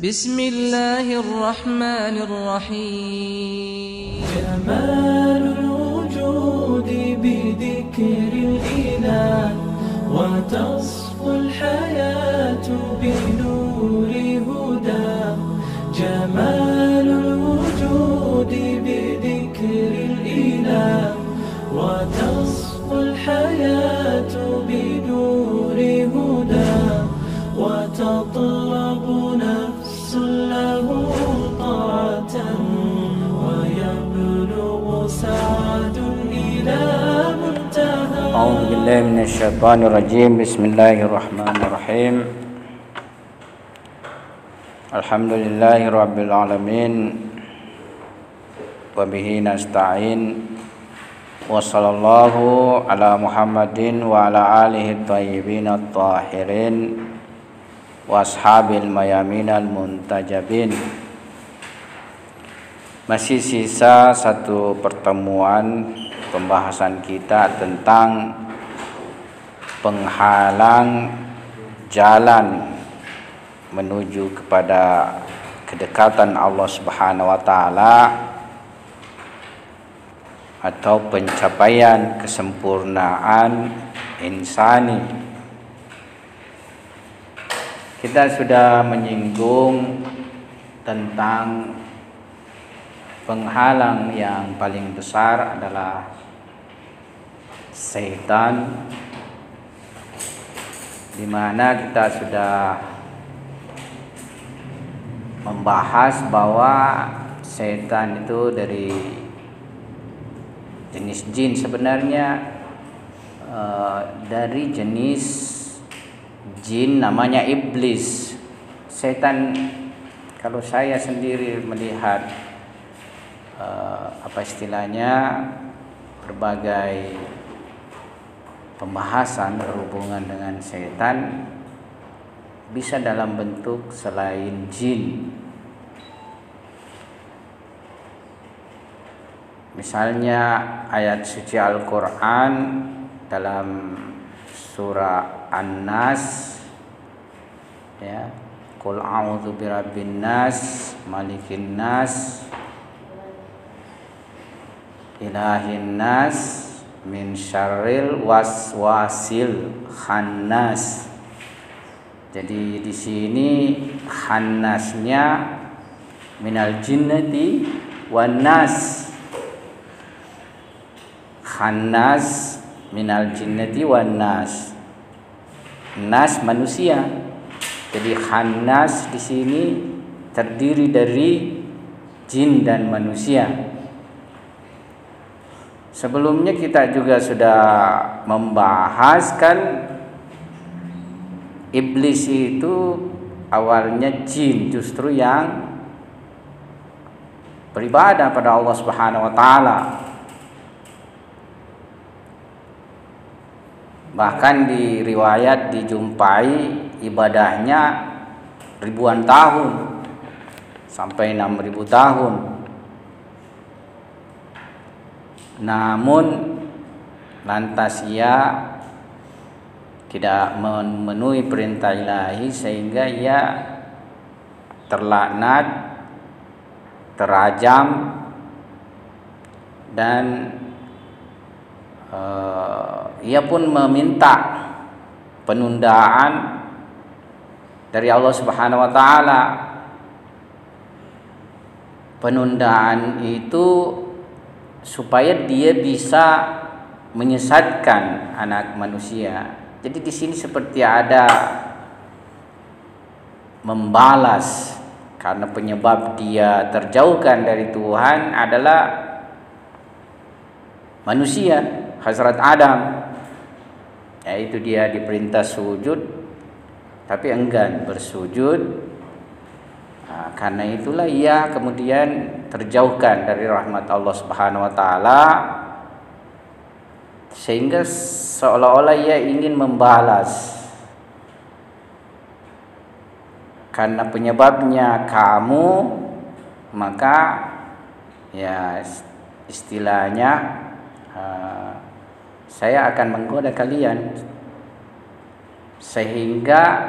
بسم الله الرحمن الرحيم جمال الوجود بذكر الإله وتصفو الحياة بنور هدى جمال الوجود بذكر الإله وتصفو الحياة بنور هدى وتطلب نفس له طاعة ويبلغ سعد إلى منتهى. أعوذ بالله من الشيطان الرجيم. بسم الله الرحمن الرحيم. الحمد لله رب العالمين وبه نستعين وصلى الله على محمد وعلى آله الطيبين الطاهرين washabil mayaminal muntajabin. Masih sisa satu pertemuan pembahasan kita tentang penghalang jalan menuju kepada kedekatan Allah Subhanahu wa taala atau pencapaian kesempurnaan insani. Kita sudah menyinggung tentang penghalang yang paling besar adalah setan, di mana kita sudah membahas bahwa setan itu dari jenis jin sebenarnya, dari jenis jin namanya iblis. Setan, kalau saya sendiri melihat apa istilahnya, berbagai pembahasan berhubungan dengan setan bisa dalam bentuk selain jin. Misalnya ayat suci Al-Quran dalam surah An-Nas, ya, Qul a'udzu birabbin nas, malikin nas, ilahin nas, min syarril waswasil khannas. Jadi di sini khannasnya minal jinnati wan nas. Khannas minal jinnati wan nas. Nas manusia. Jadi khannas di sini terdiri dari jin dan manusia. Sebelumnya kita juga sudah membahaskan iblis itu awalnya jin, justru yang beribadah pada Allah Subhanahu wa taala. Bahkan di riwayat dijumpai ibadahnya ribuan tahun, sampai 6.000 tahun. Namun lantas ia tidak memenuhi perintah ilahi sehingga ia terlaknat, terajam, dan ia pun meminta penundaan dari Allah Subhanahu wa taala. Penundaan itu supaya dia bisa menyesatkan anak manusia. Jadi di sini seperti ada membalas, karena penyebab dia terjauhkan dari Tuhan adalah manusia, Hazrat Adam. Yaitu dia diperintah sujud tapi enggan bersujud. Karena itulah ia kemudian terjauhkan dari rahmat Allah Subhanahu wa taala, sehingga seolah-olah ia ingin membalas. Karena penyebabnya kamu, maka ya istilahnya saya akan menggoda kalian sehingga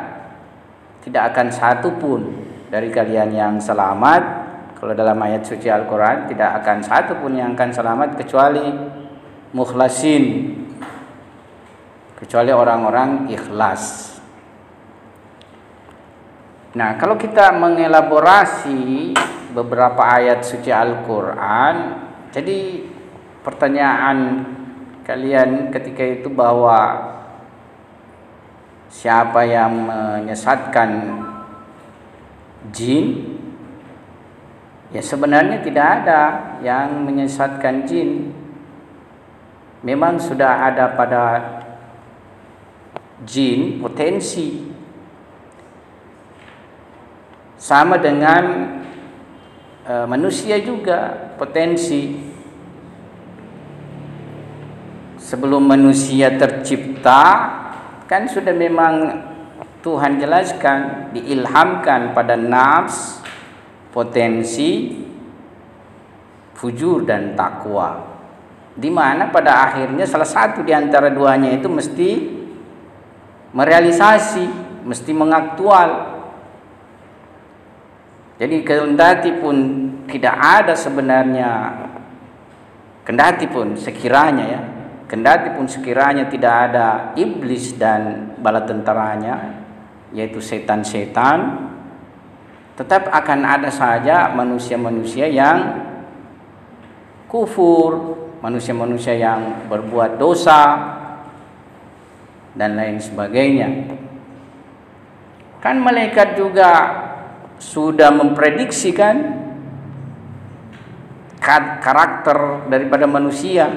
tidak akan satu pun dari kalian yang selamat. Kalau dalam ayat suci Al-Quran tidak akan satu pun yang akan selamat kecuali mukhlasin, kecuali orang-orang ikhlas. Nah, kalau kita mengelaborasi beberapa ayat suci Al-Quran, jadi pertanyaan kalian ketika itu bahwa siapa yang menyesatkan jin? Ya sebenarnya tidak ada yang menyesatkan jin. Memang sudah ada pada jin potensi. Sama dengan manusia juga potensi. Sebelum manusia tercipta kan sudah memang Tuhan jelaskan, diilhamkan pada nafs potensi fujur dan takwa, di mana pada akhirnya salah satu di antara duanya itu mesti merealisasi, mesti mengaktual. Jadi kendati pun tidak ada sebenarnya, kendati pun sekiranya tidak ada iblis dan bala tentaranya, yaitu setan-setan, tetap akan ada saja manusia-manusia yang kufur, manusia-manusia yang berbuat dosa dan lain sebagainya. Kan malaikat juga sudah memprediksikan karakter daripada manusia.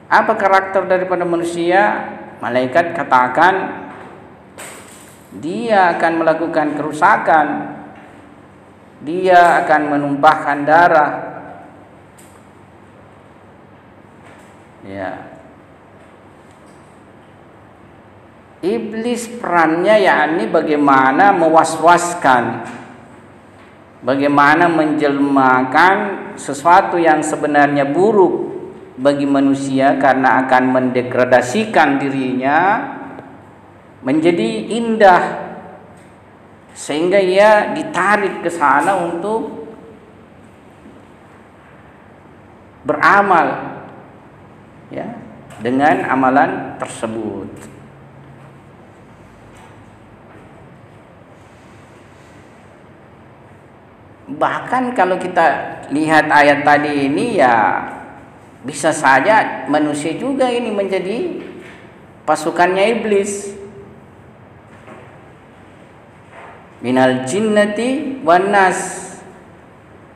Apa karakter daripada manusia? Malaikat katakan dia akan melakukan kerusakan, dia akan menumpahkan darah. Ya. Iblis perannya yakni bagaimana mewaswaskan, bagaimana menjelmakan sesuatu yang sebenarnya buruk bagi manusia karena akan mendegradasikan dirinya menjadi indah, sehingga ia ditarik ke sana untuk beramal ya dengan amalan tersebut. Bahkan kalau kita lihat ayat tadi ini, ya bisa saja manusia juga ini menjadi pasukannya iblis. Minal jinnati wan nas,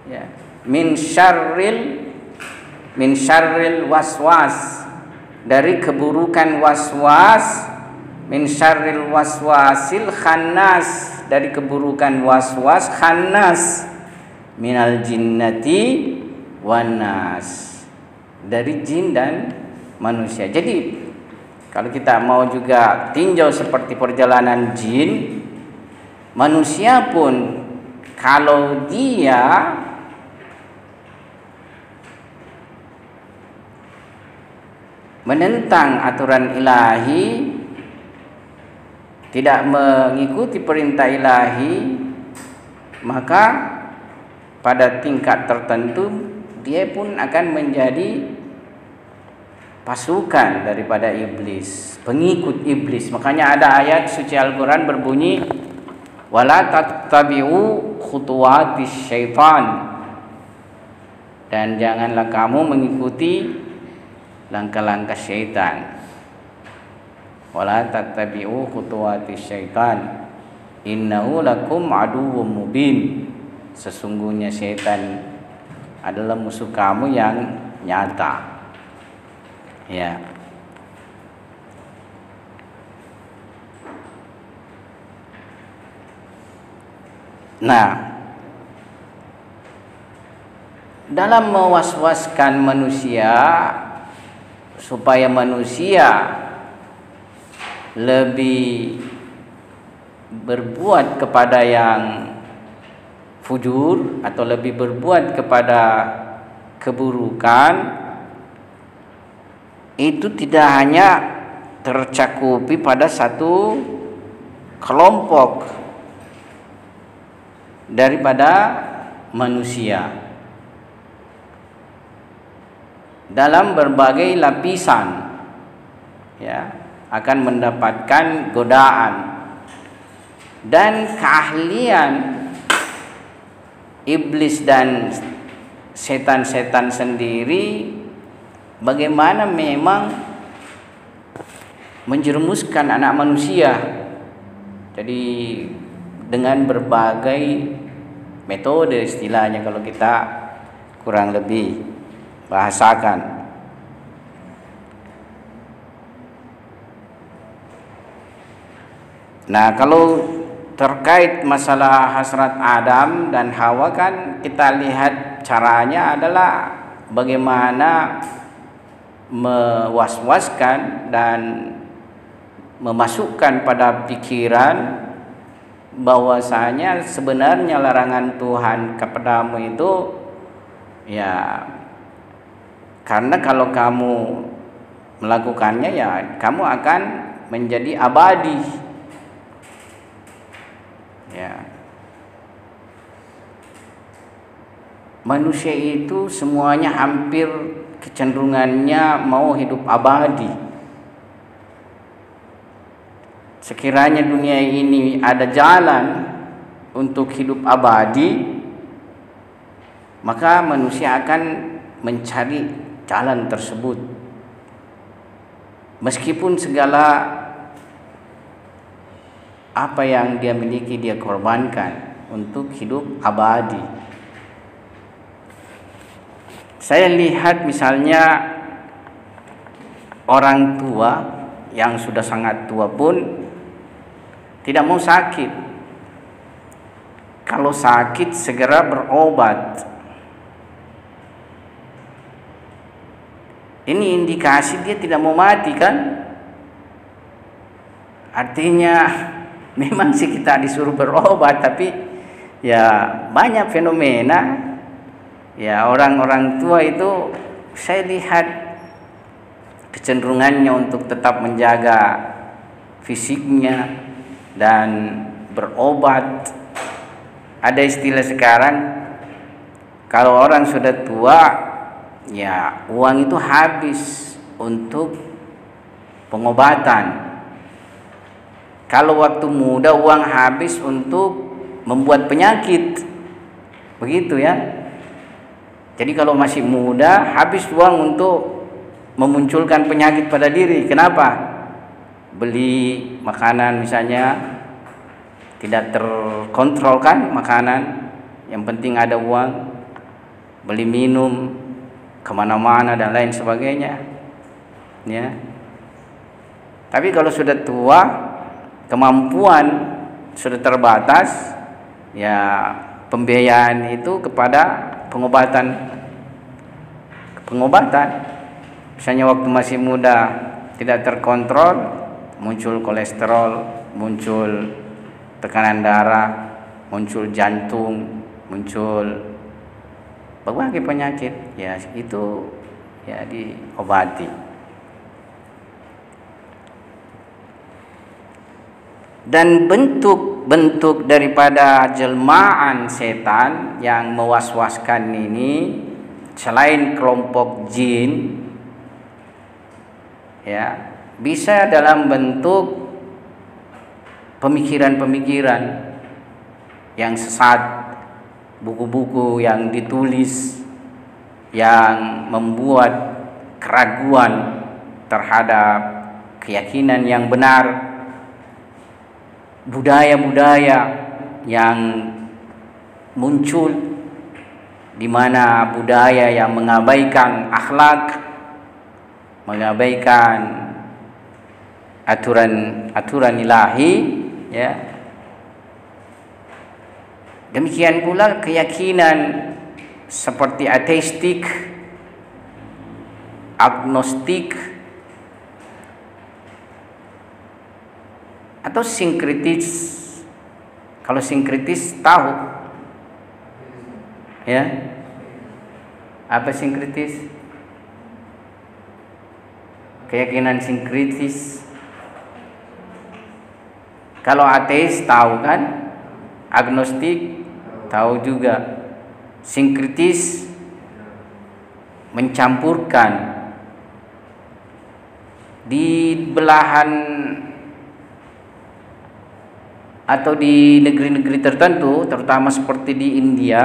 ya, min syarril waswas, dari keburukan waswas, min syarril waswasil khannas, dari keburukan waswas khannas, minal jinnati wan nas, dari jin dan manusia. Jadi kalau kita mau juga tinjau seperti perjalanan jin, manusia pun kalau dia menentang aturan ilahi, tidak mengikuti perintah ilahi, maka pada tingkat tertentu dia pun akan menjadi pasukan daripada iblis, pengikut iblis. Makanya ada ayat suci Al-Quran berbunyi, wala tattabi'u khutuwatis syaitan, dan janganlah kamu mengikuti langkah-langkah syaitan. Wala tattabi'u khutuwatis syaitan innahu lakum aduwwum mubin, sesungguhnya syaitan adalah musuh kamu yang nyata. Ya. Nah, dalam mewaswaskan manusia supaya manusia lebih berbuat kepada yang fujur atau lebih berbuat kepada keburukan, itu tidak hanya tercakupi pada satu kelompok, daripada manusia dalam berbagai lapisan, ya, akan mendapatkan godaan dan keahlian iblis dan setan-setan sendiri bagaimana memang menjerumuskan anak manusia. Jadi dengan berbagai metode istilahnya kalau kita kurang lebih bahasakan. Nah, kalau terkait masalah hasrat Adam dan Hawa kan kita lihat caranya adalah bagaimana mewaswaskan dan memasukkan pada pikiran bahwasanya sebenarnya larangan Tuhan kepadamu itu ya karena kalau kamu melakukannya ya kamu akan menjadi abadi. Ya. Manusia itu semuanya hampir kecenderungannya mau hidup abadi. Sekiranya dunia ini ada jalan untuk hidup abadi, maka manusia akan mencari jalan tersebut. Meskipun segala apa yang dia miliki dia korbankan untuk hidup abadi. Saya lihat misalnya orang tua yang sudah sangat tua pun tidak mau sakit. Kalau sakit segera berobat. Ini indikasi dia tidak mau mati kan? Artinya memang sih kita disuruh berobat, tapi ya banyak fenomena ya orang-orang tua itu saya lihat kecenderungannya untuk tetap menjaga fisiknya dan berobat. Ada istilah sekarang kalau orang sudah tua ya uang itu habis untuk pengobatan. Kalau waktu muda uang habis untuk membuat penyakit. Begitu ya. Jadi kalau masih muda habis uang untuk memunculkan penyakit pada diri. Kenapa? Beli makanan misalnya tidak terkontrol kan makanan, yang penting ada uang. Beli minum kemana-mana dan lain sebagainya ya. Tapi kalau sudah tua kemampuan sudah terbatas ya, pembiayaan itu kepada pengobatan. Misalnya waktu masih muda tidak terkontrol, muncul kolesterol, muncul tekanan darah, muncul jantung, muncul berbagai penyakit ya, itu ya diobati. Dan bentuk-bentuk daripada jelmaan setan yang mewaswaskan ini selain kelompok jin ya, bisa dalam bentuk pemikiran-pemikiran yang sesat, buku-buku yang ditulis yang membuat keraguan terhadap keyakinan yang benar, budaya-budaya yang muncul di mana budaya yang mengabaikan akhlak, mengabaikan aturan ilahi ya. Demikian pula keyakinan seperti ateistik, agnostik atau sinkritis. Kalau sinkritis tahu ya, apa sinkritis? Keyakinan sinkritis. Kalau ateis tahu kan, agnostik tahu juga sinkritis mencampurkan di belahan atau di negeri-negeri tertentu, terutama seperti di India.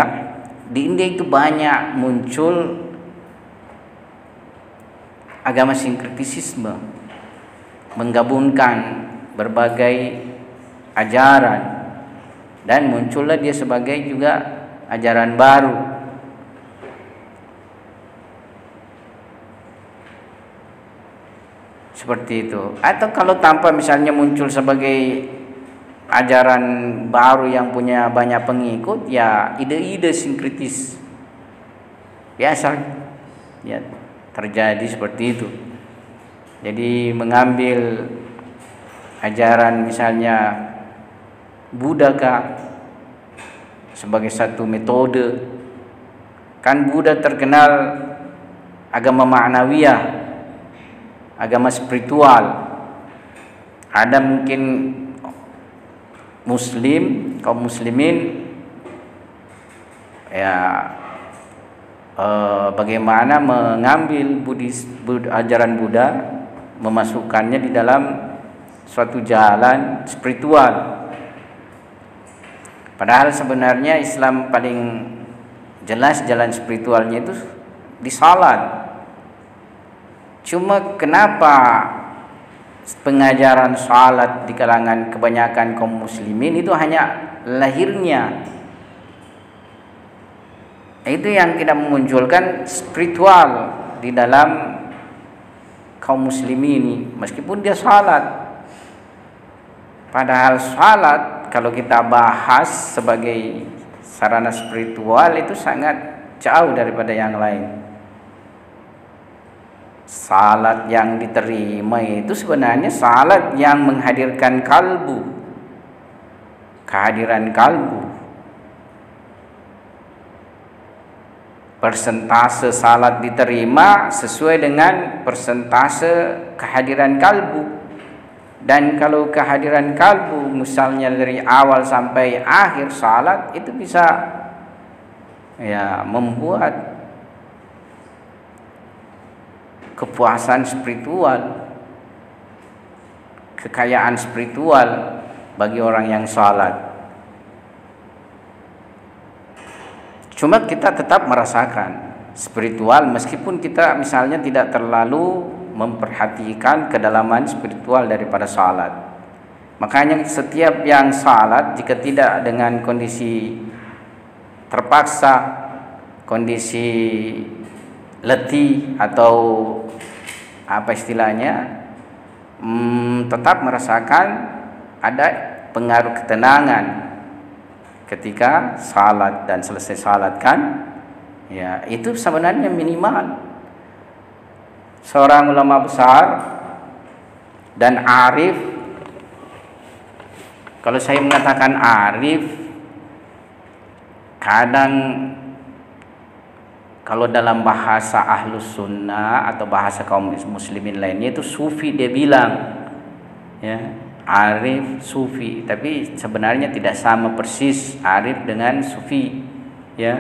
Di India itu banyak muncul agama sinkritisisme, menggabungkan berbagai ajaran, dan muncullah dia sebagai juga ajaran baru. Seperti itu. Atau kalau tanpa misalnya muncul sebagai ajaran baru yang punya banyak pengikut, ya ide-ide sinkritis biasa ya terjadi seperti itu. Jadi mengambil ajaran misalnya Buddha sebagai satu metode. Kan Buddha terkenal agama ma'nawiyah, agama spiritual. Ada mungkin Muslim, kaum muslimin ya bagaimana mengambil ajaran Buddha, memasukkannya di dalam suatu jalan spiritual. Padahal sebenarnya Islam paling jelas jalan spiritualnya itu di salat. Cuma kenapa pengajaran salat di kalangan kebanyakan kaum muslimin itu hanya lahirnya, itu yang tidak memunculkan spiritual di dalam kaum muslimin meskipun dia salat. Padahal salat kalau kita bahas sebagai sarana spiritual itu sangat jauh daripada yang lain. Salat yang diterima itu sebenarnya salat yang menghadirkan kalbu, kehadiran kalbu. Persentase salat diterima sesuai dengan persentase kehadiran kalbu. Dan kalau kehadiran kalbu misalnya dari awal sampai akhir salat itu bisa ya membuat kepuasan spiritual, kekayaan spiritual bagi orang yang salat. Cuma kita tetap merasakan spiritual meskipun kita misalnya tidak terlalu memperhatikan kedalaman spiritual daripada salat. Makanya setiap yang salat jika tidak dengan kondisi terpaksa, kondisi letih atau apa istilahnya, tetap merasakan ada pengaruh ketenangan ketika salat dan selesai salat kan, ya itu sebenarnya minimal. Seorang ulama besar dan arif, kalau saya mengatakan arif, kadang kalau dalam bahasa ahlus sunnah atau bahasa kaum muslimin lainnya itu sufi dia bilang, ya arif sufi, tapi sebenarnya tidak sama persis arif dengan sufi, ya.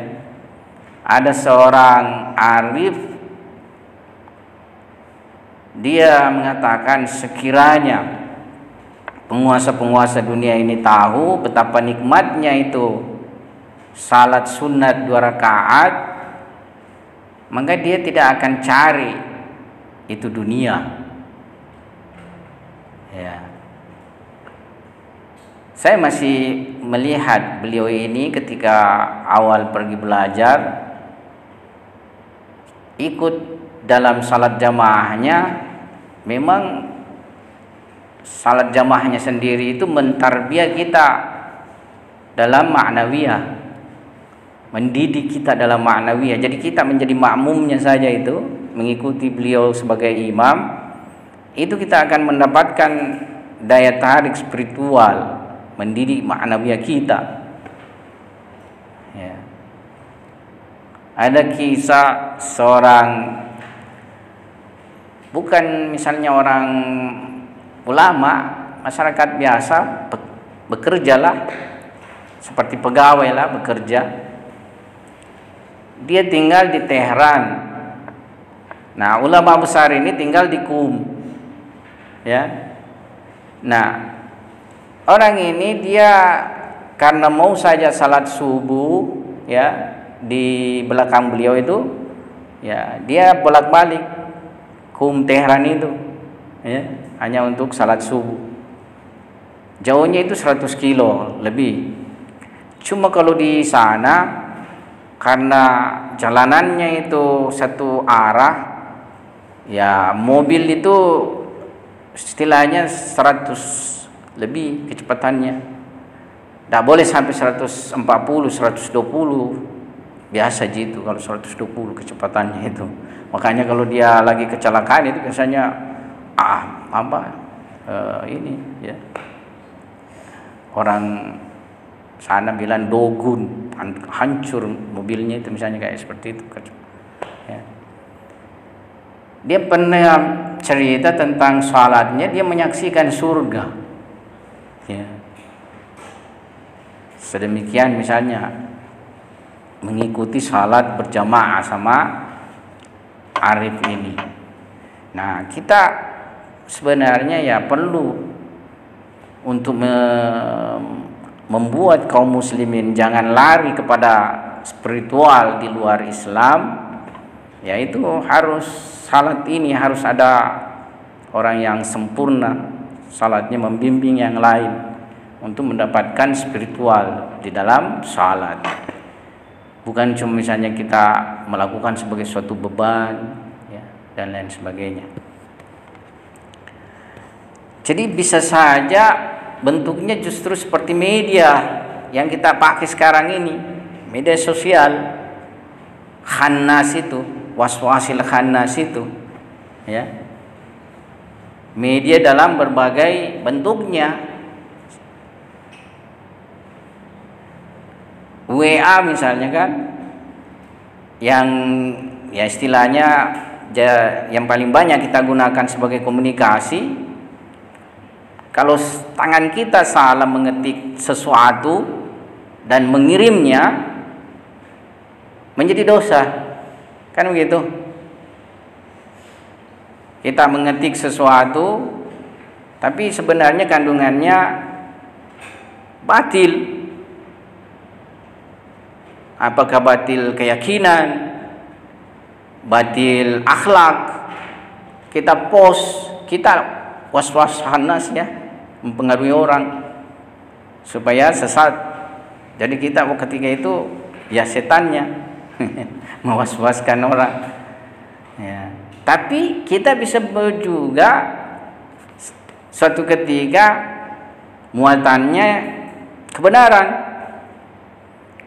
Ada seorang arif, dia mengatakan sekiranya penguasa-penguasa dunia ini tahu betapa nikmatnya itu salat sunat 2 rakaat, maka dia tidak akan cari itu dunia, ya. Saya masih melihat beliau ini ketika awal pergi belajar, ikut dalam salat jamaahnya. Memang salat jamaahnya sendiri itu mentarbiah kita dalam ma'nawiyah, mendidik kita dalam ma'nawiyah. Jadi kita menjadi makmumnya saja itu, mengikuti beliau sebagai imam, itu kita akan mendapatkan daya tarik spiritual, mendidik ma'nawiyah kita, ya. Ada kisah seorang, bukan misalnya orang ulama, masyarakat biasa, bekerjalah seperti pegawai lah, bekerja. Dia tinggal di Tehran. Nah, ulama besar ini tinggal di Qum. Ya. Nah, orang ini dia karena mau saja salat subuh, ya, di belakang beliau itu, ya, dia bolak-balik Qum Tehran itu, ya, hanya untuk salat subuh. Jauhnya itu 100 kilo lebih. Cuma kalau di sana karena jalanannya itu satu arah, ya, mobil itu istilahnya 100 lebih kecepatannya. Tidak boleh sampai 140, 120. Biasa gitu kalau 120 kecepatannya itu. Makanya kalau dia lagi kecelakaan itu biasanya ini, ya. Orang sana bilang dogun, hancur mobilnya itu, misalnya kayak seperti itu. Ya. Dia pernah cerita tentang salatnya, dia menyaksikan surga. Ya. Sedemikian misalnya mengikuti salat berjamaah sama Arif ini. Nah, kita sebenarnya ya perlu untuk membuat kaum muslimin jangan lari kepada spiritual di luar Islam, yaitu harus salat ini harus ada orang yang sempurna salatnya membimbing yang lain untuk mendapatkan spiritual di dalam salat. Bukan cuma misalnya kita melakukan sebagai suatu beban, ya, dan lain sebagainya. Jadi bisa saja bentuknya justru seperti media yang kita pakai sekarang ini, media sosial, khannas itu, waswasil khannas itu, ya, media dalam berbagai bentuknya. WA misalnya kan, yang ya istilahnya yang paling banyak kita gunakan sebagai komunikasi. Kalau tangan kita salah mengetik sesuatu dan mengirimnya, menjadi dosa, kan begitu? Kita mengetik sesuatu tapi sebenarnya kandungannya batil. Apakah batil keyakinan, batil akhlak? Kita post, kita was-was khannas, ya, mempengaruhi orang supaya sesat. Jadi kita ketika itu ya setannya mewaswaskan orang, ya. Tapi kita bisa juga suatu ketika muatannya kebenaran,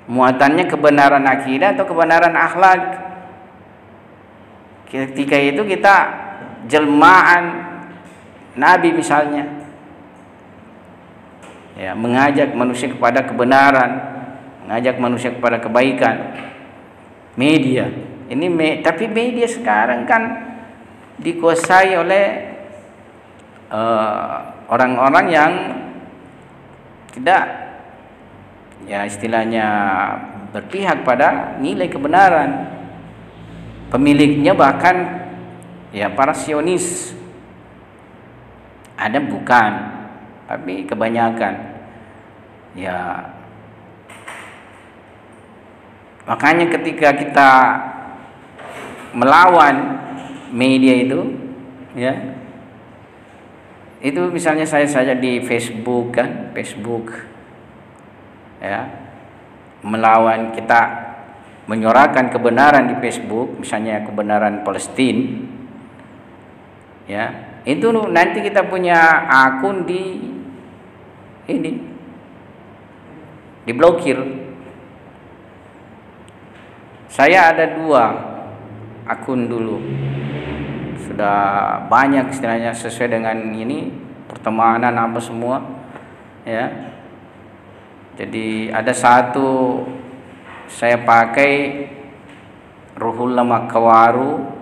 muatannya kebenaran akidah atau kebenaran akhlak. Ketika itu kita jelmaan Nabi misalnya, ya, mengajak manusia kepada kebenaran, mengajak manusia kepada kebaikan. Media ini tapi media sekarang kan dikuasai oleh orang-orang yang tidak, ya, istilahnya berpihak pada nilai kebenaran. Pemiliknya bahkan ya para Sionis, ada bukan, tapi kebanyakan, ya. Makanya ketika kita melawan media itu, ya, itu misalnya saya saja di Facebook kan, ya, melawan, kita menyuarakan kebenaran di Facebook, misalnya kebenaran Palestina, ya, itu nanti kita punya akun diblokir. Saya ada 2 akun dulu, sudah banyak istilahnya sesuai dengan ini pertemanan apa semua, ya. Jadi ada satu saya pakai Ruhul Makawaru,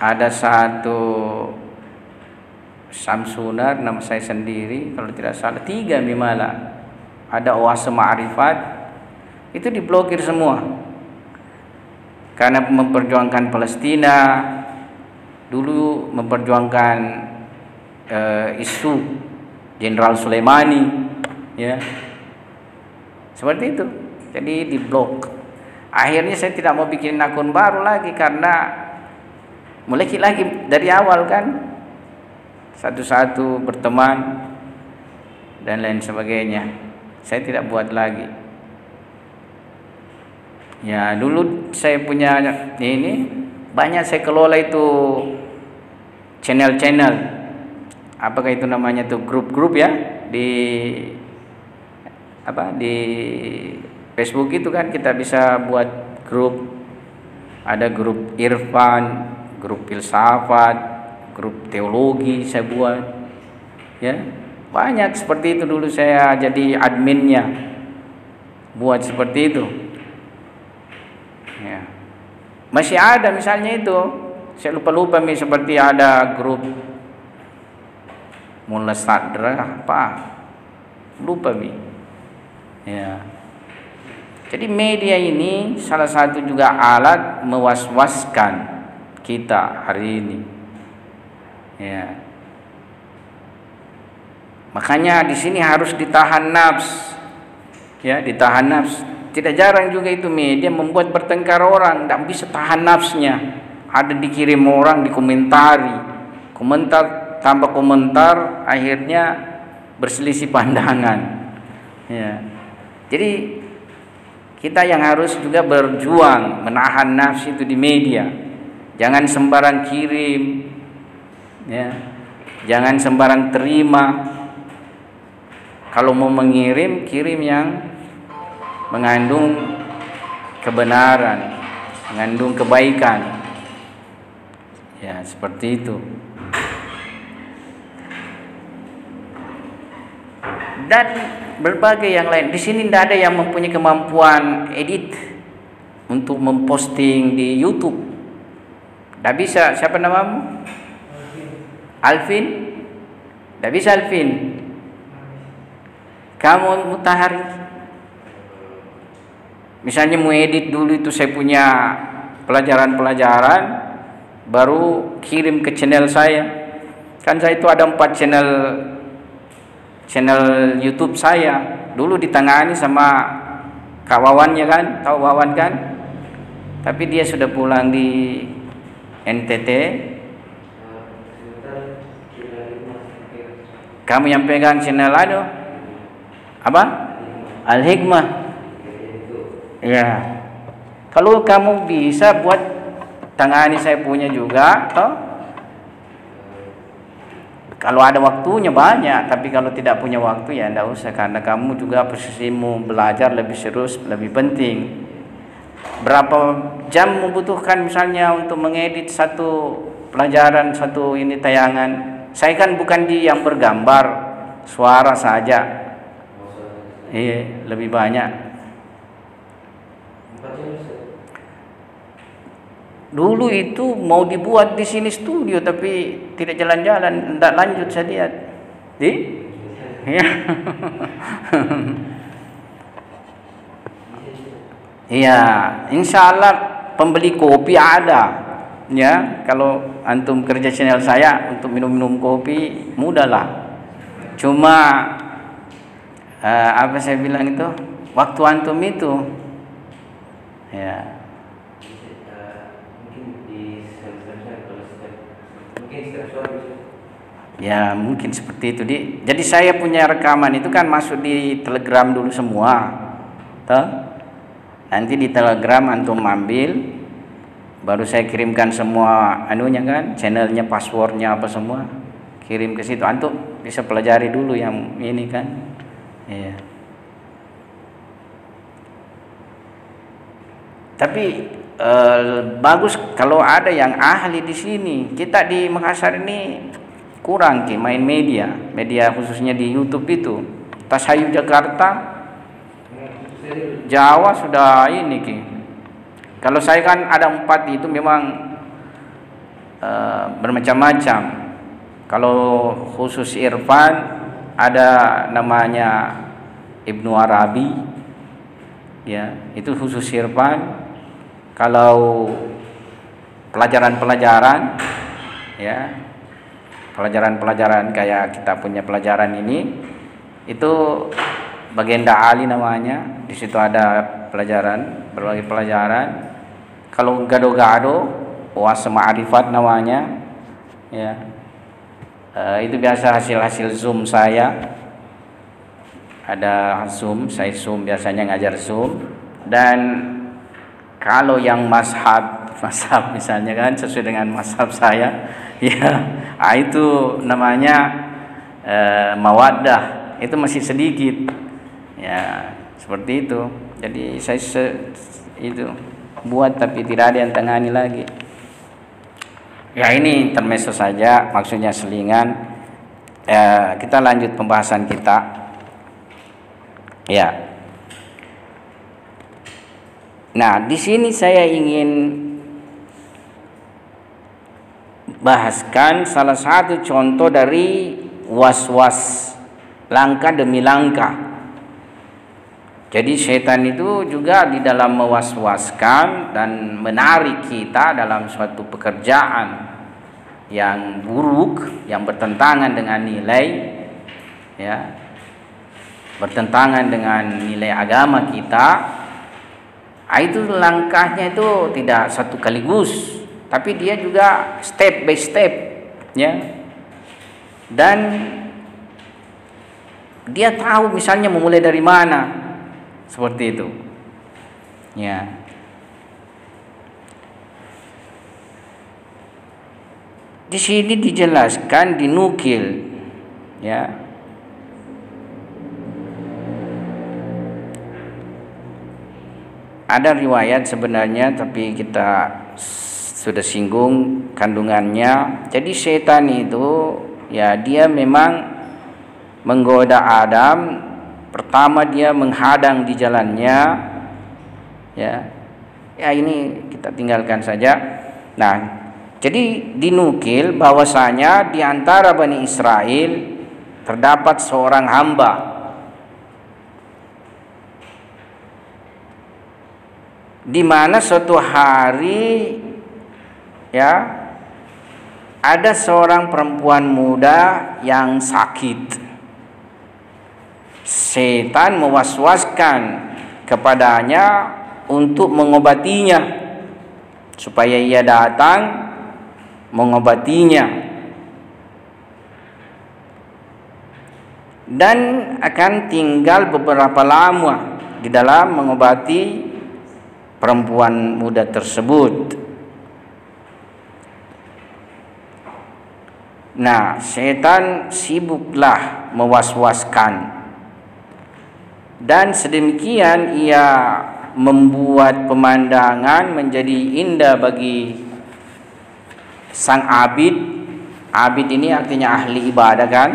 ada satu Samsunar nama saya sendiri kalau tidak salah, 3 Mimala, ada Oase Ma'rifat, itu diblokir semua. Karena memperjuangkan Palestina, dulu memperjuangkan isu Jenderal Soleimani, ya. Seperti itu. Jadi diblok. Akhirnya saya tidak mau bikin akun baru lagi karena mulai lagi dari awal kan, satu-satu berteman dan lain sebagainya. Saya tidak buat lagi. Ya, dulu saya punya ini banyak, saya kelola itu channel-channel. Apakah itu namanya tuh grup-grup ya di Facebook itu kan kita bisa buat grup. Ada grup Irfan, grup filsafat, grup teologi saya buat. Ya. Banyak seperti itu dulu saya jadi adminnya. Buat seperti itu. Ya. Masih ada misalnya itu. Saya lupa-lupa seperti ada grup Mullah Sadra apa? Lupa Ya. Jadi media ini salah satu juga alat mewaswaskan kita hari ini. Ya. Makanya di sini harus ditahan nafs. Ya, ditahan nafs. Tidak jarang juga itu media membuat bertengkar orang, tidak bisa tahan nafsnya. Ada dikirim orang, dikomentari. Komentar tambah komentar, akhirnya berselisih pandangan. Ya. Jadi kita yang harus juga berjuang menahan nafsu itu di media. Jangan sembarang kirim, ya. Jangan sembarang terima. Kalau mau mengirim, kirim yang mengandung kebenaran, mengandung kebaikan. Ya, seperti itu. Dan berbagai yang lain. Di sini tidak ada yang mempunyai kemampuan edit untuk memposting di YouTube. Tidak bisa. Siapa namamu? Alvin? Tidak bisa Alvin. Kamu Mutahari. Misalnya mau edit dulu itu saya punya pelajaran-pelajaran, baru kirim ke channel saya. Kan saya itu ada 4 channel YouTube saya. Dulu ditangani sama Kak Wawannya kan, tahu Wawan kan? Tapi dia sudah pulang di NTT. Kamu yang pegang channel apa? Al-Hikmah. Ya. Kalau kamu bisa buat tangani saya punya juga, toh? Kalau ada waktunya banyak, tapi kalau tidak punya waktu ya tidak usah, karena kamu juga posisimu belajar lebih serius, lebih penting. Berapa jam membutuhkan misalnya untuk mengedit satu pelajaran, satu ini tayangan? Saya kan bukan yang bergambar, suara saja. Iya, lebih banyak. Dulu itu mau dibuat di sini studio tapi tidak jalan-jalan, tidak lanjut saya lihat. Ya. Iya, insya Allah pembeli kopi ada. Ya, kalau antum kerja channel saya untuk minum-minum kopi mudahlah. Cuma apa saya bilang itu, waktu antum itu, ya. Ya mungkin seperti itu jadi saya punya rekaman itu kan masuk di Telegram dulu semua, toh? Nanti di Telegram antum ambil, baru saya kirimkan semua anunya kan, channelnya, passwordnya apa semua, kirim ke situ. Antum bisa pelajari dulu yang ini kan, ya. Tapi bagus kalau ada yang ahli di sini. Kita di Makassar ini kurang main media khususnya di YouTube itu. Tasayu Jakarta, Jawa sudah ini Kalau saya kan ada 4 itu memang bermacam-macam. Kalau khusus Irfan ada namanya Ibnu Arabi, ya, itu khusus irfan. Kalau pelajaran-pelajaran, ya, pelajaran-pelajaran kayak kita punya pelajaran ini, itu Bagenda Ali namanya. Di situ ada pelajaran, berbagai pelajaran. Kalau gado-gado, Oase Ma'rifat namanya, ya. Itu biasa hasil Zoom saya. Ada Zoom, saya Zoom biasanya ngajar Zoom. Dan kalau yang mazhab misalnya kan sesuai dengan mazhab saya, ya, itu namanya mawaddah, itu masih sedikit, ya, seperti itu. Jadi saya itu buat tapi tidak ada yang tangani lagi. Ya, ini intermezzo saja, maksudnya selingan. Kita lanjut pembahasan kita. Ya. Nah, di sini saya ingin bahaskan salah satu contoh dari was-was, langkah demi langkah. Jadi setan itu juga di dalam mewas-waskan dan menarik kita dalam suatu pekerjaan yang buruk, yang bertentangan dengan nilai, ya, bertentangan dengan nilai agama kita. Itu langkahnya itu tidak satu kaligus, tapi dia juga step by step, ya. Dan dia tahu misalnya memulai dari mana, seperti itu, ya. Di sini dijelaskan, dinukil, ya. Ada riwayat sebenarnya, tapi kita sudah singgung kandungannya. Jadi setan itu, ya, dia memang menggoda Adam. Pertama dia menghadang di jalannya, ya. Ya, ini kita tinggalkan saja. Nah, jadi dinukil bahwasanya di antara Bani Israel terdapat seorang hamba, di mana suatu hari, ya, ada seorang perempuan muda yang sakit. Setan mewaswaskan kepadanya untuk mengobatinya, supaya ia datang mengobatinya, dan akan tinggal beberapa lama di dalam mengobati perempuan muda tersebut. Nah, setan sibuklah mewaswaskan, dan sedemikian ia membuat pemandangan menjadi indah bagi sang abid. Abid ini artinya ahli ibadah, kan,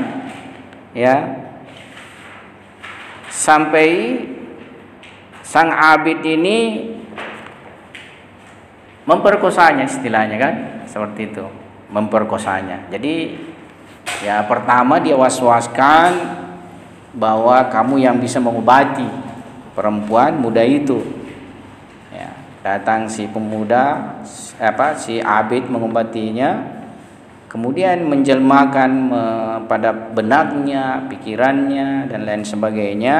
ya. Sampai sang abid ini memperkosanya, istilahnya, kan, seperti itu, memperkosanya. Jadi, ya, pertama dia was-waskan bahwa kamu yang bisa mengobati perempuan muda itu, ya. Datang si pemuda, si abid mengobatinya, kemudian menjelmakan pada benaknya, pikirannya, dan lain sebagainya,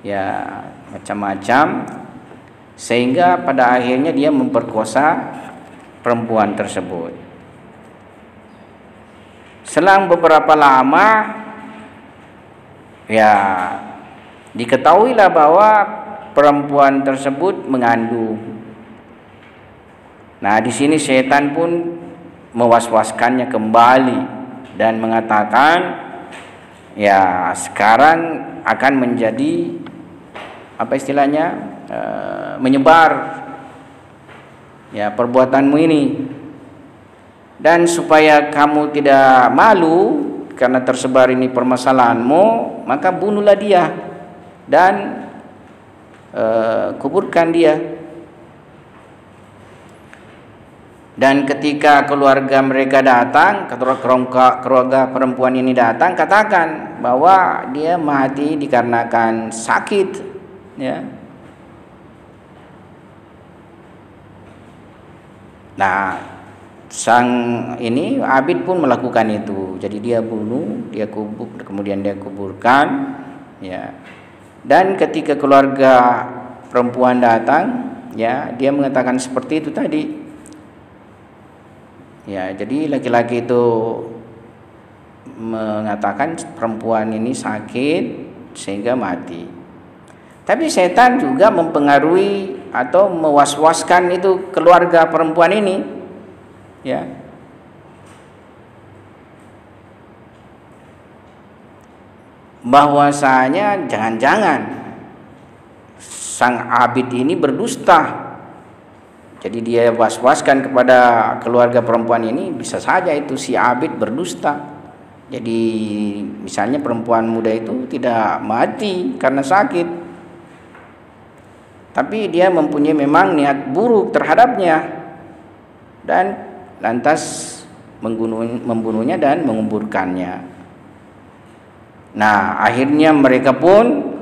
ya, macam-macam, sehingga pada akhirnya dia memperkosa perempuan tersebut. Selang beberapa lama, ya, diketahuilah bahwa perempuan tersebut mengandung. Nah, di sini setan pun mewaswaskannya kembali dan mengatakan, ya, sekarang akan menjadi apa istilahnya, menyebar, ya, perbuatanmu ini, dan supaya kamu tidak malu karena tersebar ini permasalahanmu, maka bunuhlah dia dan kuburkan dia. Dan ketika keluarga mereka datang, keluarga perempuan ini datang, katakan bahwa dia mati dikarenakan sakit, ya. Nah, sang ini Abid pun melakukan itu. Jadi dia bunuh, dia kubur, kemudian dia kuburkan, ya. Dan ketika keluarga perempuan datang, ya, dia mengatakan seperti itu tadi. Ya, jadi laki-laki itu mengatakan perempuan ini sakit sehingga mati. Tapi setan juga mempengaruhi atau mewas-waskan itu keluarga perempuan ini, ya. Bahwasanya jangan-jangan sang Abid ini berdusta. Jadi dia was-waskan kepada keluarga perempuan ini, bisa saja itu si Abid berdusta. Jadi misalnya perempuan muda itu tidak mati karena sakit, tapi dia mempunyai memang niat buruk terhadapnya dan lantas membunuhnya dan menguburkannya. Nah, akhirnya mereka pun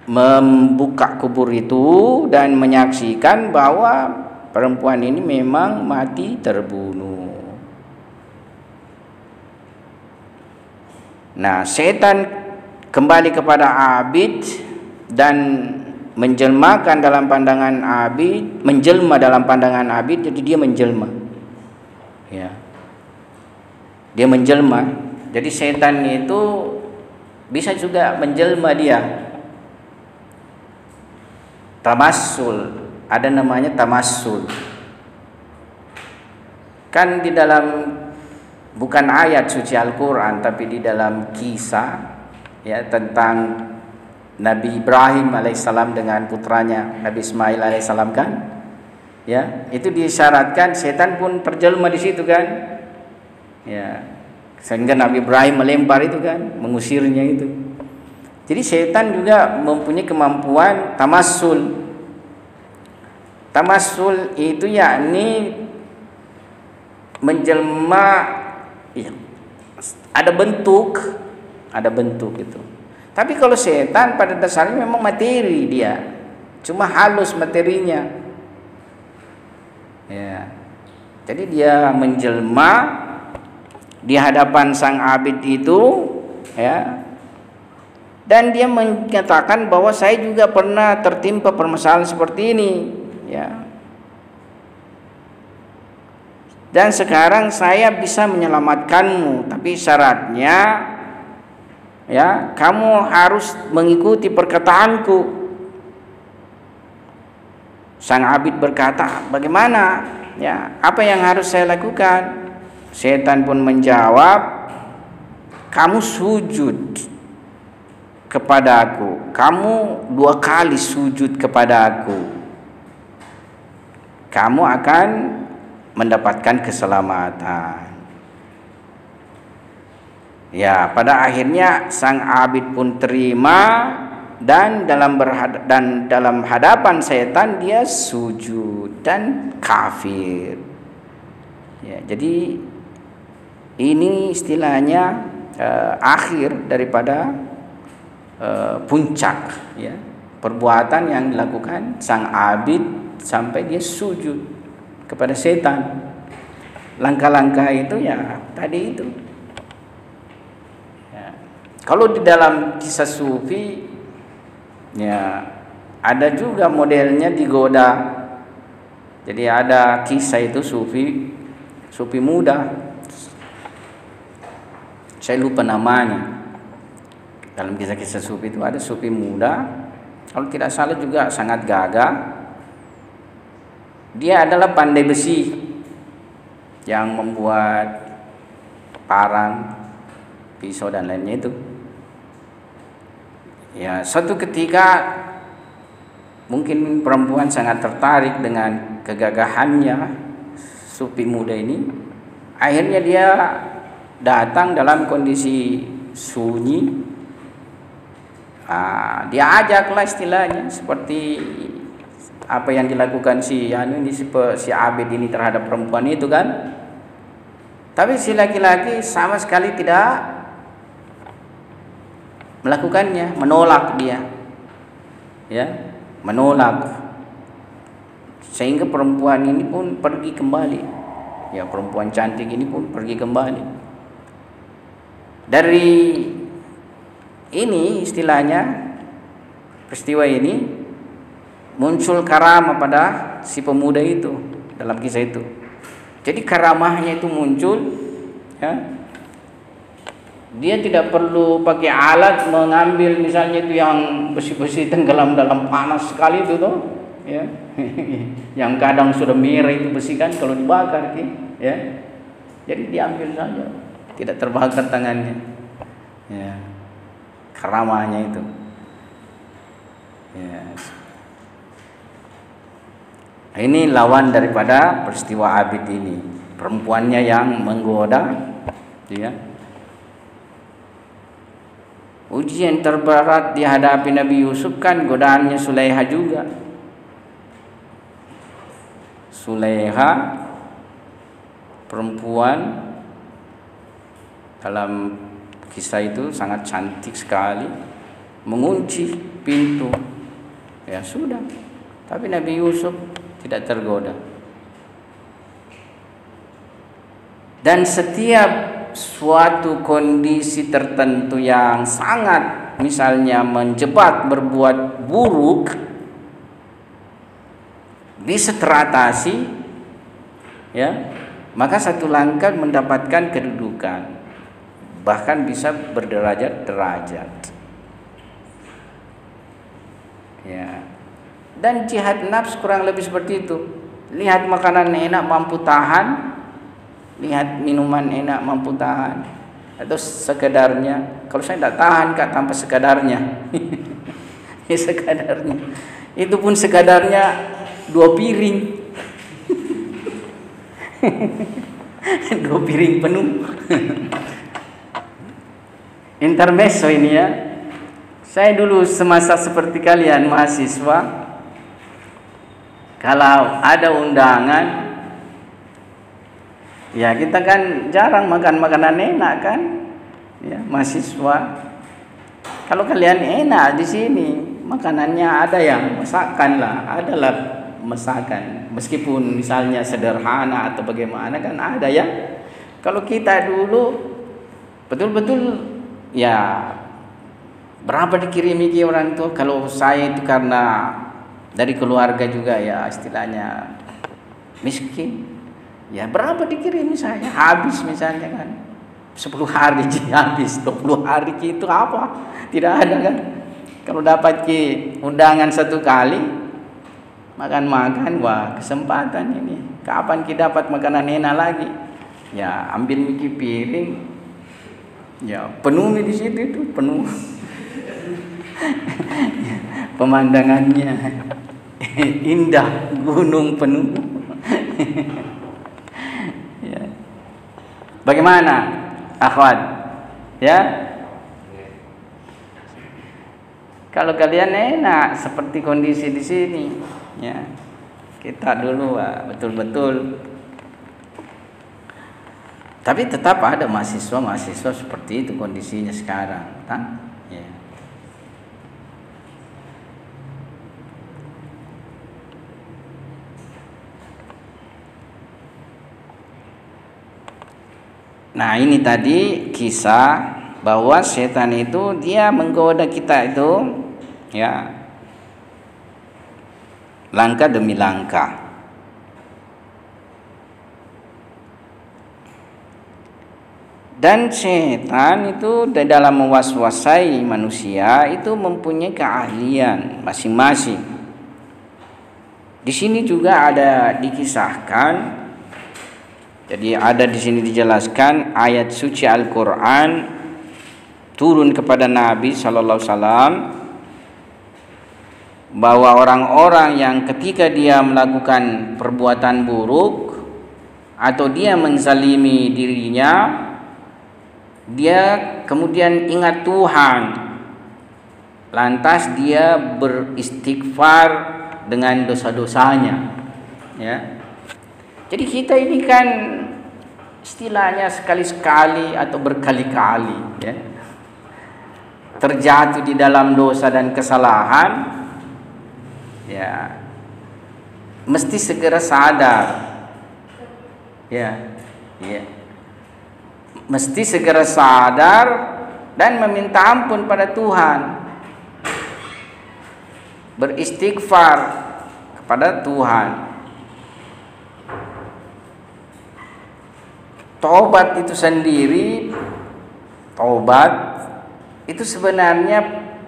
membuka kubur itu dan menyaksikan bahwa perempuan ini memang mati terbunuh. Nah, setan kembali kepada Abid dan menjelma dalam pandangan Abid, jadi dia menjelma. Ya. Dia menjelma. Jadi setan itu bisa juga menjelma dia. Tamassul, ada namanya tamassul. Kan di dalam, bukan ayat suci Al-Quran, tapi di dalam kisah, ya, tentang Nabi Ibrahim alaihissalam dengan putranya Nabi Ismail alaihissalam, kan, ya, itu disyaratkan setan pun terjelma di situ, kan, ya, sehingga Nabi Ibrahim melempar itu, kan, mengusirnya itu. Jadi setan juga mempunyai kemampuan tamassul. Tamassul itu yakni menjelma, ya, ada bentuk itu. Tapi kalau setan pada dasarnya memang materi dia, cuma halus materinya. Ya. Jadi dia menjelma di hadapan sang Abid itu, ya. Dan dia menyatakan bahwa saya juga pernah tertimpa permasalahan seperti ini, ya. Dan sekarang saya bisa menyelamatkanmu, tapi syaratnya, ya, kamu harus mengikuti perkataanku. Sang Abid berkata, bagaimana? Ya, apa yang harus saya lakukan? Setan pun menjawab, kamu sujud kepada aku, kamu 2 kali sujud kepada aku, kamu akan mendapatkan keselamatan. Ya, pada akhirnya sang Abid pun terima dan dalam hadapan setan dia sujud dan kafir. Ya, jadi ini istilahnya akhir daripada puncak, ya, perbuatan yang dilakukan sang Abid sampai dia sujud kepada setan. Langkah-langkah itu, ya, tadi itu. Ya. Kalau di dalam kisah sufi, ya, ada juga modelnya digoda. Jadi ada kisah itu sufi muda, saya lupa namanya. Dalam kisah-kisah sufi itu ada sufi muda, kalau tidak salah juga sangat gagah. Dia adalah pandai besi yang membuat parang, pisau dan lainnya itu. Ya, suatu ketika mungkin perempuan sangat tertarik dengan kegagahannya sufi muda ini. Akhirnya dia datang dalam kondisi sunyi. Dia ajaklah istilahnya seperti apa yang dilakukan si Abid ini terhadap perempuan itu kan. Tapi si laki-laki sama sekali tidak melakukannya, menolak dia. Ya, menolak. Sehingga perempuan ini pun pergi kembali. Ya, perempuan cantik ini pun pergi kembali. Dari ini istilahnya, peristiwa ini muncul karamah pada si pemuda itu dalam kisah itu. Jadi karamahnya itu muncul, ya. Dia tidak perlu pakai alat mengambil misalnya itu yang besi-besi tenggelam dalam panas sekali itu tuh, ya. Yang kadang sudah merah itu besi kan kalau dibakar, ya. Jadi diambil saja, tidak terbakar tangannya. Ya. Karamahnya itu. Ya. Ini lawan daripada peristiwa Abid ini. Perempuannya yang menggoda, ya. Ujian terberat dihadapi Nabi Yusuf kan godaannya Sulaiha juga. Sulaiha perempuan dalam kisah itu sangat cantik sekali, mengunci pintu. Ya sudah. Tapi Nabi Yusuf tidak tergoda. Dan setiap suatu kondisi tertentu yang sangat misalnya menjebak berbuat buruk bisa teratasi, ya, maka satu langkah mendapatkan kedudukan, bahkan bisa berderajat-derajat. Ya. Dan jihad nafs kurang lebih seperti itu. Lihat makanan enak mampu tahan, lihat minuman enak mampu tahan, atau sekedarnya. Kalau saya tidak tahan Kak tanpa sekedarnya. Sekadarnya. Itu pun sekadarnya 2 piring. 2 piring penuh. Intermezzo ini ya. Saya dulu semasa seperti kalian mahasiswa, kalau ada undangan, ya kita kan jarang makan makanan enak kan, ya mahasiswa. Kalau kalian enak di sini, makanannya ada yang masakan lah, adalah masakan. Meskipun misalnya sederhana atau bagaimana kan ada ya. Kalau kita dulu betul-betul ya berapa dikirimi ke orang tua. Kalau saya itu karena dari keluarga juga ya istilahnya miskin, ya berapa dikirimi saya, habis misalnya kan 10 hari habis, 20 hari itu apa, tidak ada kan. Kalau dapat ke undangan 1 kali makan-makan, wah kesempatan ini, kapan kita dapat makanan enak lagi, ya ambil miki piring, ya penuh di situ itu penuh. Pemandangannya indah, gunung penuh. Ya. Bagaimana, akhwat? Ya, kalau kalian enak seperti kondisi di sini, ya kita dulu betul-betul. Tapi tetap ada mahasiswa seperti itu kondisinya sekarang, kan? Ya. Nah ini tadi kisah bahwa setan itu dia menggoda kita itu, ya, langkah demi langkah. Dan setan itu dalam mewaswasai manusia itu mempunyai keahlian masing-masing. Di sini juga ada dikisahkan. Jadi ada di sini dijelaskan ayat suci Al-Qur'an turun kepada Nabi sallallahu alaihi wasallam bahwa orang-orang yang ketika dia melakukan perbuatan buruk atau dia menzalimi dirinya, dia kemudian ingat Tuhan, lantas dia beristighfar dengan dosa-dosanya. Ya. Jadi kita ini kan istilahnya sekali-sekali atau berkali-kali ya, terjatuh di dalam dosa dan kesalahan, ya mesti segera sadar, ya, mesti segera sadar dan meminta ampun pada Tuhan, beristighfar kepada Tuhan. Taubat itu sendiri, taubat itu sebenarnya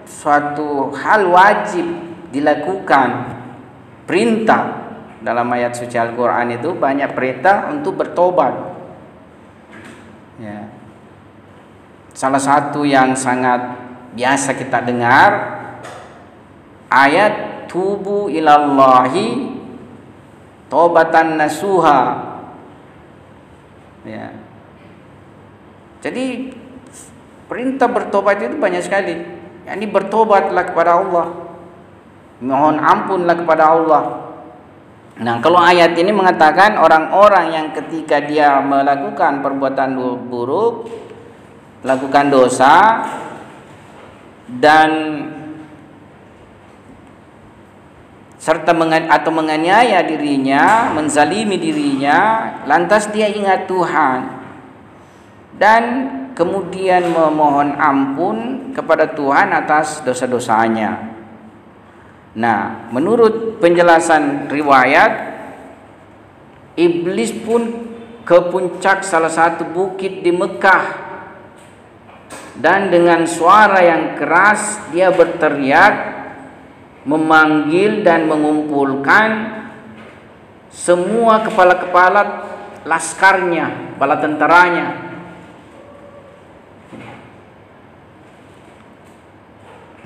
suatu hal wajib dilakukan. Perintah dalam ayat suci Al-Quran itu banyak perintah untuk bertobat. Ya. Salah satu yang sangat biasa kita dengar ayat tubu ilallahi taubatan nasuha. Ya. Jadi perintah bertobat itu banyak sekali. Yani bertobatlah kepada Allah, mohon ampunlah kepada Allah. Nah, kalau ayat ini mengatakan orang-orang yang ketika dia melakukan perbuatan buruk, lakukan dosa dan serta menganiaya dirinya, menzalimi dirinya, lantas dia ingat Tuhan dan kemudian memohon ampun kepada Tuhan atas dosa-dosanya. Nah, menurut penjelasan riwayat, iblis pun ke puncak salah satu bukit di Mekah dan dengan suara yang keras dia berteriak, memanggil dan mengumpulkan semua kepala-kepala laskarnya, kepala tentaranya.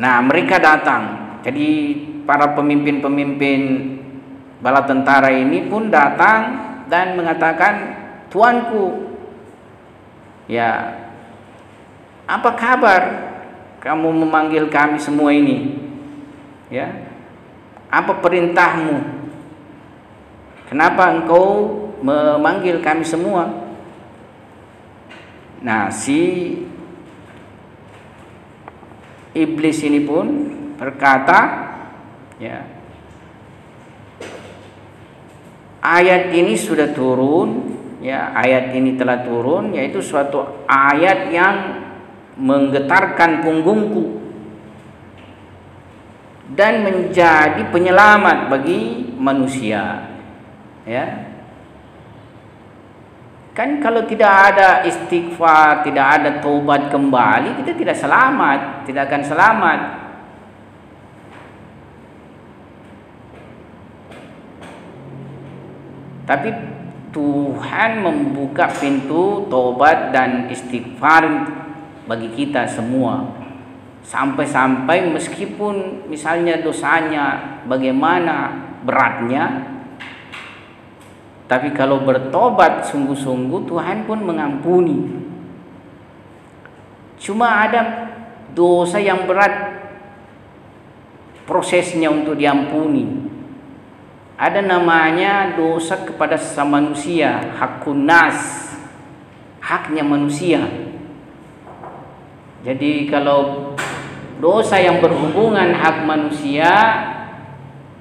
Nah, mereka datang. Jadi para pemimpin-pemimpin bala tentara ini pun datang dan mengatakan, "Tuanku, ya, apa kabar kamu memanggil kami semua ini? Ya, apa perintahmu? Kenapa engkau memanggil kami semua?" Nah, si iblis ini pun berkata, ya, ayat ini sudah turun, ya, ayat ini telah turun, yaitu suatu ayat yang menggetarkan punggungku dan menjadi penyelamat bagi manusia. Ya. Kan kalau tidak ada istighfar, tidak ada taubat kembali, kita tidak selamat, tidak akan selamat. Tapi Tuhan membuka pintu taubat dan istighfar bagi kita semua. Sampai-sampai meskipun misalnya dosanya bagaimana beratnya, tapi kalau bertobat sungguh-sungguh Tuhan pun mengampuni. Cuma ada dosa yang berat prosesnya untuk diampuni. Ada namanya dosa kepada sesama manusia, hakun nas, haknya manusia. Jadi kalau dosa yang berhubungan hak manusia,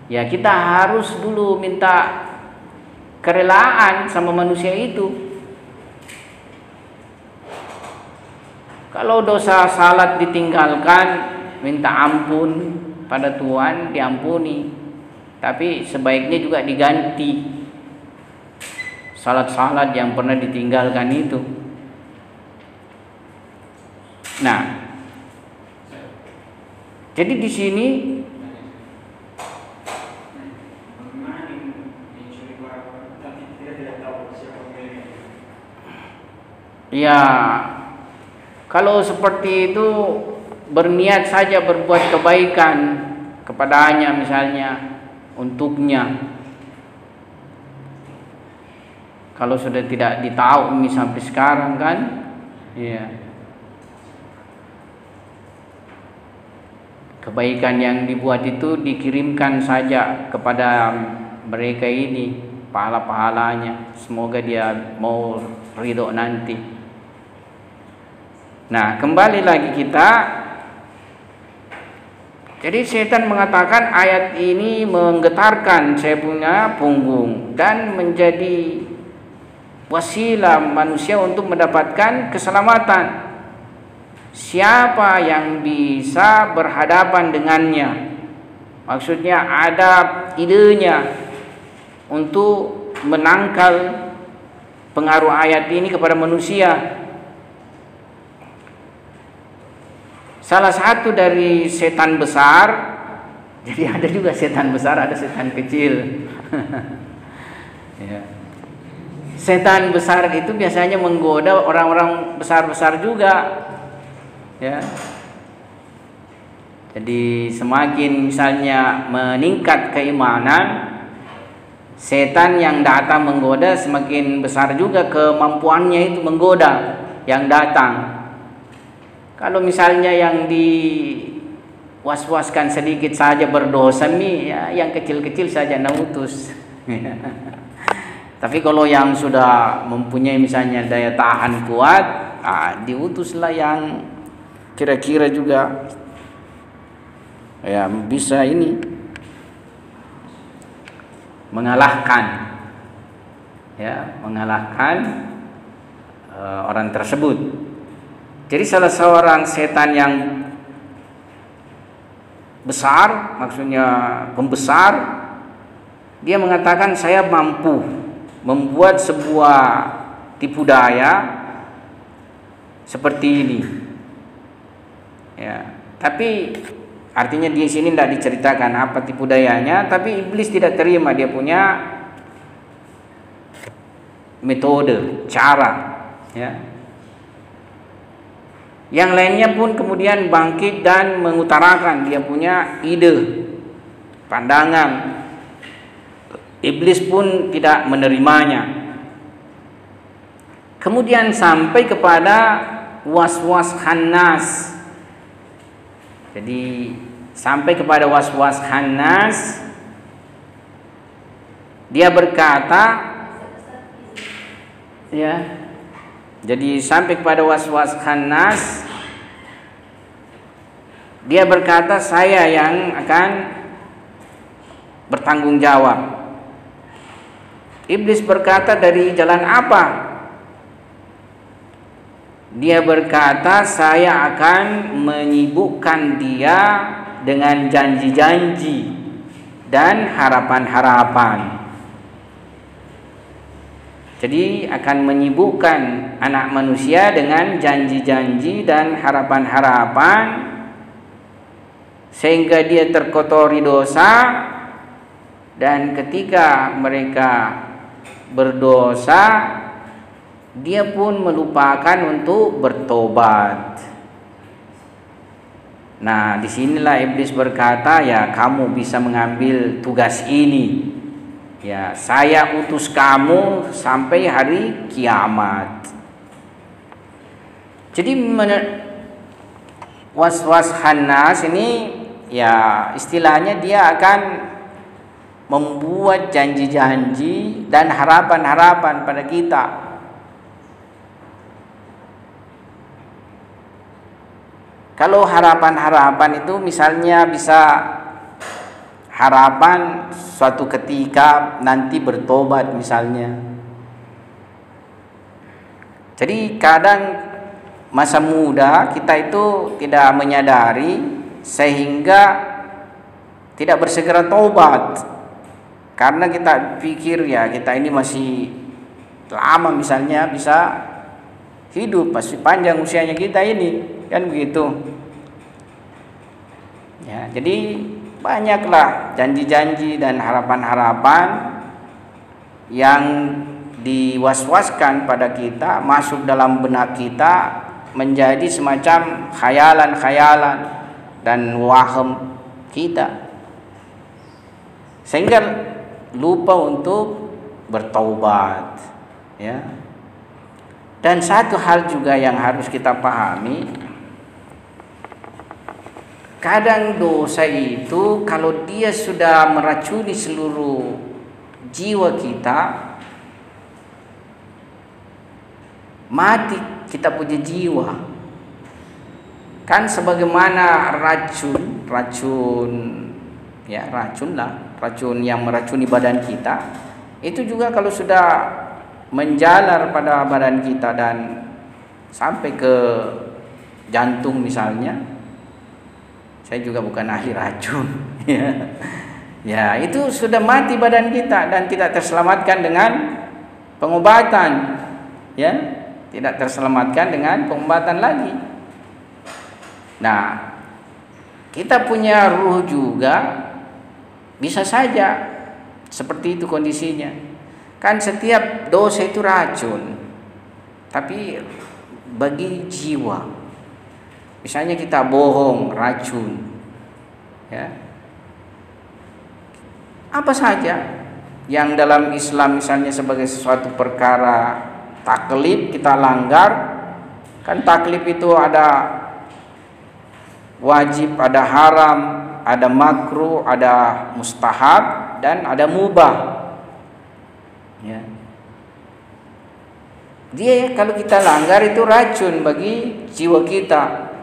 ya kita harus dulu minta kerelaan sama manusia itu. Kalau dosa salat ditinggalkan, minta ampun pada Tuhan, diampuni. Tapi sebaiknya juga diganti salat-salat yang pernah ditinggalkan itu. Nah, jadi di sini ya, kalau seperti itu berniat saja berbuat kebaikan kepadanya misalnya, untuknya. Kalau sudah tidak ditahu sampai sekarang kan, ya. kebaikan yang dibuat itu dikirimkan saja kepada mereka ini pahala-pahalanya, semoga dia mau ridho nanti. Nah, kembali lagi kita. Jadi setan mengatakan ayat ini menggetarkan saya punya punggung dan menjadi wasilah manusia untuk mendapatkan keselamatan. Siapa yang bisa berhadapan dengannya? Maksudnya ada idenya untuk menangkal pengaruh ayat ini kepada manusia. Salah satu dari setan besar, jadi ada juga setan besar, ada setan kecil. Ya. Setan besar itu biasanya menggoda orang-orang besar-besar juga. Ya. Jadi semakin misalnya meningkat keimanan, setan yang datang menggoda semakin besar juga kemampuannya itu menggoda yang datang. Kalau misalnya yang was-waskan sedikit saja berdosa ya, yang kecil-kecil saja nautus. Tapi kalau yang sudah mempunyai misalnya daya tahan kuat, diutuslah yang kira-kira juga ya bisa ini mengalahkan orang tersebut. Jadi salah seorang setan yang besar, maksudnya pembesar, dia mengatakan saya mampu membuat sebuah tipu daya seperti ini. Ya, tapi artinya di sini tidak diceritakan apa tipu dayanya, tapi iblis tidak terima, dia punya metode, cara, ya. Yang lainnya pun kemudian bangkit dan mengutarakan dia punya ide, pandangan. Iblis pun tidak menerimanya. Kemudian sampai kepada was-was khannas. Jadi sampai kepada was-was khannas, dia berkata, ya. Jadi sampai kepada was-was khannas, dia berkata saya yang akan bertanggung jawab. Iblis berkata dari jalan apa? Dia berkata saya akan menyibukkan dia dengan janji-janji dan harapan-harapan. Jadi akan menyibukkan anak manusia dengan janji-janji dan harapan-harapan sehingga dia terkotori dosa, dan ketika mereka berdosa dia pun melupakan untuk bertobat. Nah, disinilah iblis berkata, ya kamu bisa mengambil tugas ini. Ya, saya utus kamu sampai hari kiamat. Jadi was-was khannas ini ya istilahnya dia akan membuat janji-janji dan harapan-harapan pada kita. Kalau harapan-harapan itu misalnya bisa harapan suatu ketika nanti bertobat misalnya. Jadi kadang masa muda kita itu tidak menyadari sehingga tidak bersegera tobat. Karena kita pikir ya kita ini masih lama misalnya bisa hidup, masih panjang usianya kita ini, kan begitu. Ya, jadi banyaklah janji-janji dan harapan-harapan yang diwaswaskan pada kita, masuk dalam benak kita, menjadi semacam khayalan-khayalan dan waham kita, sehingga lupa untuk bertaubat, ya. Dan satu hal juga yang harus kita pahami, kadang dosa itu kalau dia sudah meracuni seluruh jiwa kita, mati kita punya jiwa. Kan sebagaimana racun yang meracuni badan kita, itu juga kalau sudah menjalar pada badan kita dan sampai ke jantung misalnya, saya juga bukan ahli racun, ya itu sudah mati badan kita dan tidak terselamatkan dengan pengobatan, ya tidak terselamatkan dengan pengobatan lagi. Nah, kita punya ruh juga bisa saja seperti itu kondisinya. Kan setiap dosa itu racun, tapi bagi jiwa, misalnya kita bohong, racun, ya apa saja yang dalam Islam misalnya sebagai sesuatu perkara taklif kita langgar. Kan taklif itu ada wajib, ada haram, ada makruh, ada mustahab, dan ada mubah. Ya. Dia kalau kita langgar itu racun bagi jiwa kita.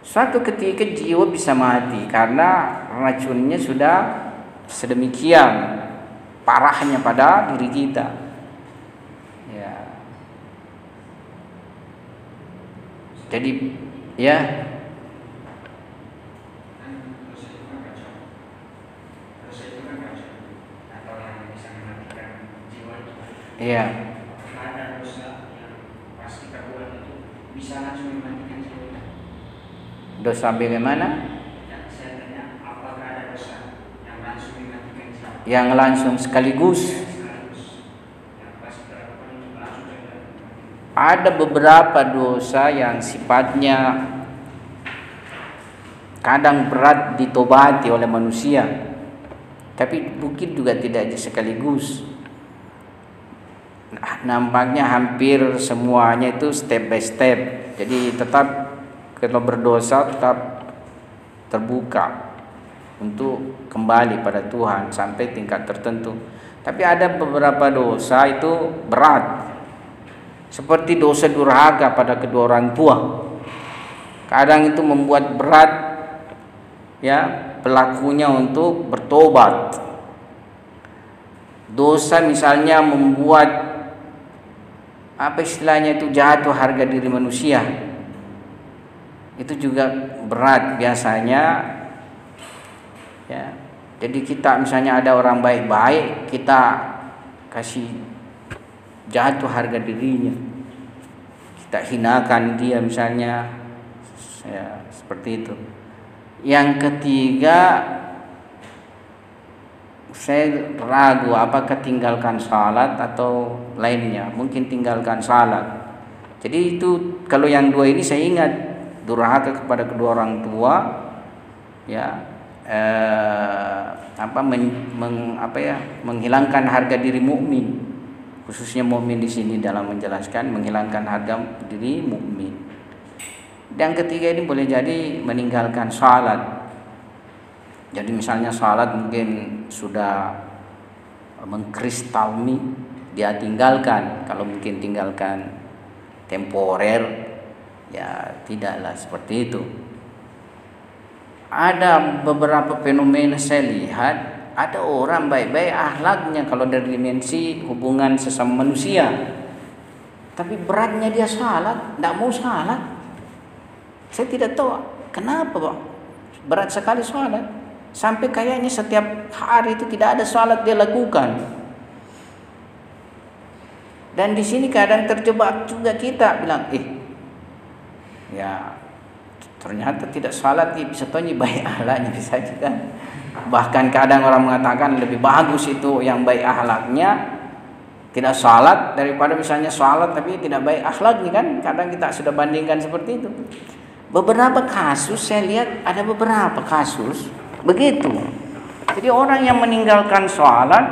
Suatu ketika jiwa bisa mati karena racunnya sudah sedemikian parahnya pada diri kita. Ya. Jadi ya iya. Ada dosa yang pas kita buat itu bisa langsung mematikan jiwa. Dosa bagaimana? Ya, saya tanya, apakah ada dosa yang langsung mematikan jiwa? Yang langsung sekaligus. Yang pas kita lakukan itu langsung saja. Ada beberapa dosa yang sifatnya kadang berat ditobati oleh manusia, tapi mungkin juga tidak sekaligus. Nampaknya hampir semuanya itu step by step. Jadi tetap kalau berdosa tetap terbuka untuk kembali pada Tuhan sampai tingkat tertentu. Tapi ada beberapa dosa itu berat, seperti dosa durhaka pada kedua orang tua. Kadang itu membuat berat ya pelakunya untuk bertobat. Dosa misalnya membuat apa istilahnya itu jatuh harga diri manusia, itu juga berat biasanya ya. Jadi kita misalnya ada orang baik-baik, kita kasih jatuh harga dirinya, kita hinakan dia misalnya, ya seperti itu. Yang ketiga, saya ragu apakah tinggalkan salat atau lainnya. Mungkin tinggalkan salat. Jadi itu kalau yang dua ini saya ingat, durhaka kepada kedua orang tua, ya menghilangkan harga diri mukmin, khususnya mukmin di sini dalam menjelaskan menghilangkan harga diri mukmin. Yang ketiga ini boleh jadi meninggalkan salat. Jadi misalnya salat mungkin sudah mengkristalmi, dia tinggalkan. Kalau mungkin tinggalkan temporer, ya tidaklah seperti itu. Ada beberapa fenomena saya lihat, ada orang baik-baik akhlaknya kalau dari dimensi hubungan sesama manusia, tapi beratnya dia salat, tidak mau salat. Saya tidak tahu kenapa Pak, berat sekali salat. Sampai kayaknya setiap hari itu tidak ada salat dia lakukan. Dan di sini kadang terjebak juga kita bilang, ya ternyata tidak salat bisa tanya baik akhlaknya bisa juga. Bahkan kadang orang mengatakan lebih bagus itu yang baik akhlaknya tidak salat daripada misalnya salat tapi tidak baik akhlaknya, kan kadang kita sudah bandingkan seperti itu. Beberapa kasus saya lihat ada beberapa kasus begitu. Jadi orang yang meninggalkan sholat,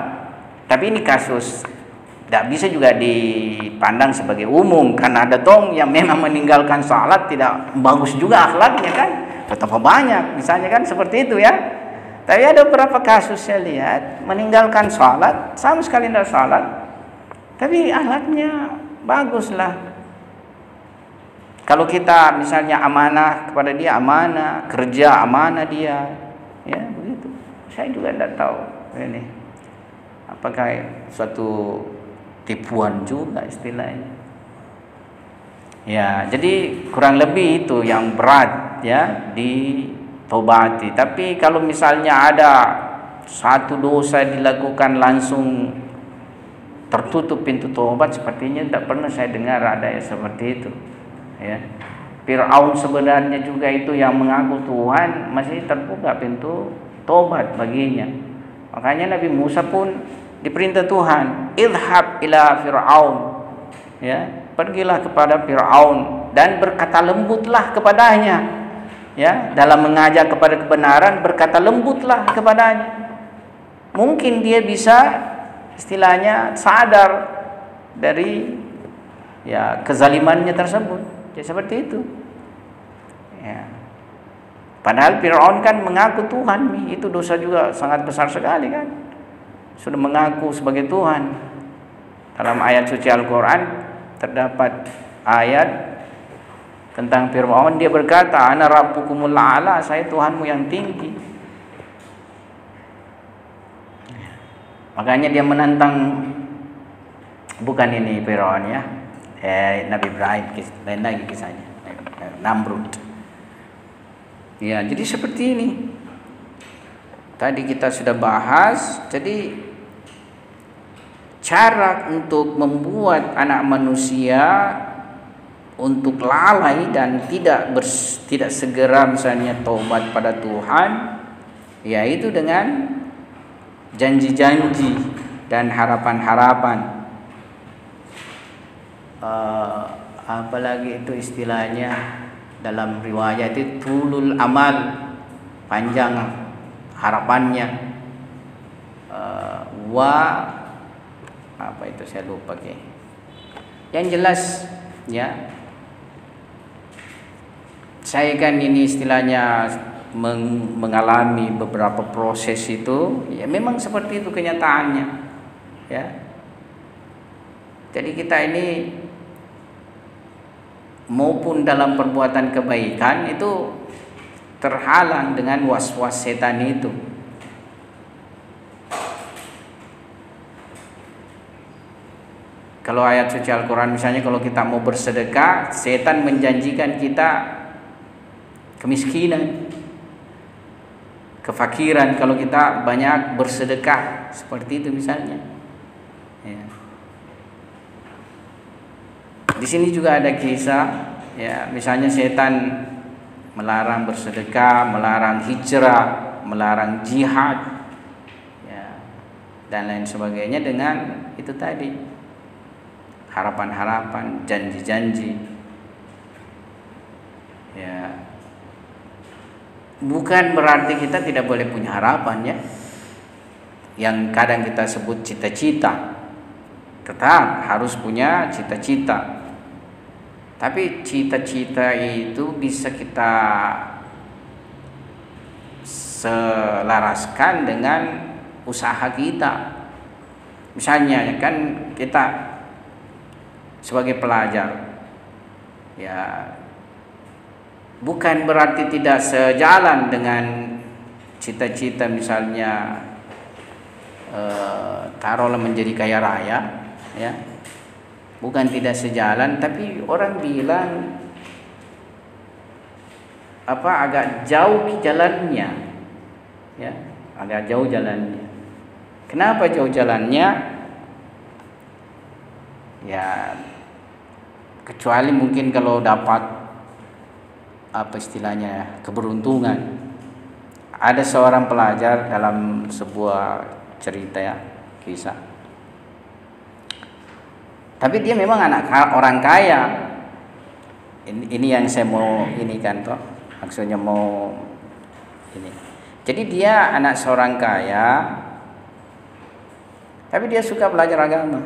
tapi ini kasus Tidak bisa juga dipandang sebagai umum, karena ada dong yang memang meninggalkan salat tidak bagus juga akhlaknya kan. Betapa banyak misalnya kan seperti itu ya. Tapi ada beberapa kasus saya lihat meninggalkan salat, sama sekali tidak salat, tapi akhlaknya baguslah. Kalau kita misalnya amanah kepada dia, amanah, kerja amanah dia, ya begitu. Saya juga tidak tahu ini apakah suatu tipuan juga istilahnya. Ya, jadi kurang lebih itu yang berat ya ditobati. Tapi kalau misalnya ada satu dosa dilakukan langsung tertutup pintu tobat, sepertinya tidak pernah saya dengar ada yang seperti itu. Ya. Fir'aun sebenarnya juga itu yang mengaku Tuhan, masih terbuka pintu tobat baginya. Makanya Nabi Musa pun diperintah Tuhan, idhab ila Fir'aun, ya, pergilah kepada Fir'aun dan berkata lembutlah kepadanya, ya, dalam mengajak kepada kebenaran berkata lembutlah kepadanya. Mungkin dia bisa istilahnya sadar dari ya kezalimannya tersebut, ya seperti itu. Ya. Padahal Fir'aun kan mengaku Tuhan, itu dosa juga sangat besar sekali kan. Sudah mengaku sebagai Tuhan. Dalam ayat suci Al-Quran terdapat ayat tentang Fir'aun, dia berkata, ana rabbukumul a'la, saya Tuhanmu yang tinggi. Makanya dia menantang, bukan ini Fir'aun ya, Nabi Ibrahim, lain lagi kisahnya, Namrud. Ya, jadi seperti ini. Tadi kita sudah bahas, jadi cara untuk membuat anak manusia untuk lalai dan tidak segera misalnya taubat pada Tuhan, yaitu dengan janji-janji dan harapan-harapan. Apalagi itu istilahnya dalam riwayat itu tulul amal, panjang harapannya. Apa itu saya lupa ke. Yang jelas ya, saya kan ini istilahnya mengalami beberapa proses itu, ya memang seperti itu kenyataannya, ya. Jadi kita ini maupun dalam perbuatan kebaikan itu terhalang dengan was-was setan itu. Kalau ayat suci Al-Quran misalnya, kalau kita mau bersedekah, setan menjanjikan kita kemiskinan, kefakiran kalau kita banyak bersedekah, seperti itu misalnya. Ya. Di sini juga ada kisah, ya, misalnya setan melarang bersedekah, melarang hijrah, melarang jihad, ya, dan lain sebagainya dengan itu tadi, harapan-harapan, janji-janji. Ya, bukan berarti kita tidak boleh punya harapan ya, yang kadang kita sebut cita-cita. Tetap harus punya cita-cita. Tapi cita-cita itu bisa kita selaraskan dengan usaha kita. Misalnya kan kita sebagai pelajar, ya bukan berarti tidak sejalan dengan cita-cita misalnya taruhlah menjadi kaya raya, ya. Bukan tidak sejalan, tapi orang bilang agak jauh jalannya, ya, agak jauh jalannya. Kenapa jauh jalannya? Ya, kecuali mungkin kalau dapat istilahnya keberuntungan. Ada seorang pelajar dalam sebuah cerita ya, kisah. Tapi dia memang anak orang kaya. Ini yang saya mau ini kan toh, maksudnya mau ini. Jadi dia anak seorang kaya, tapi dia suka belajar agama.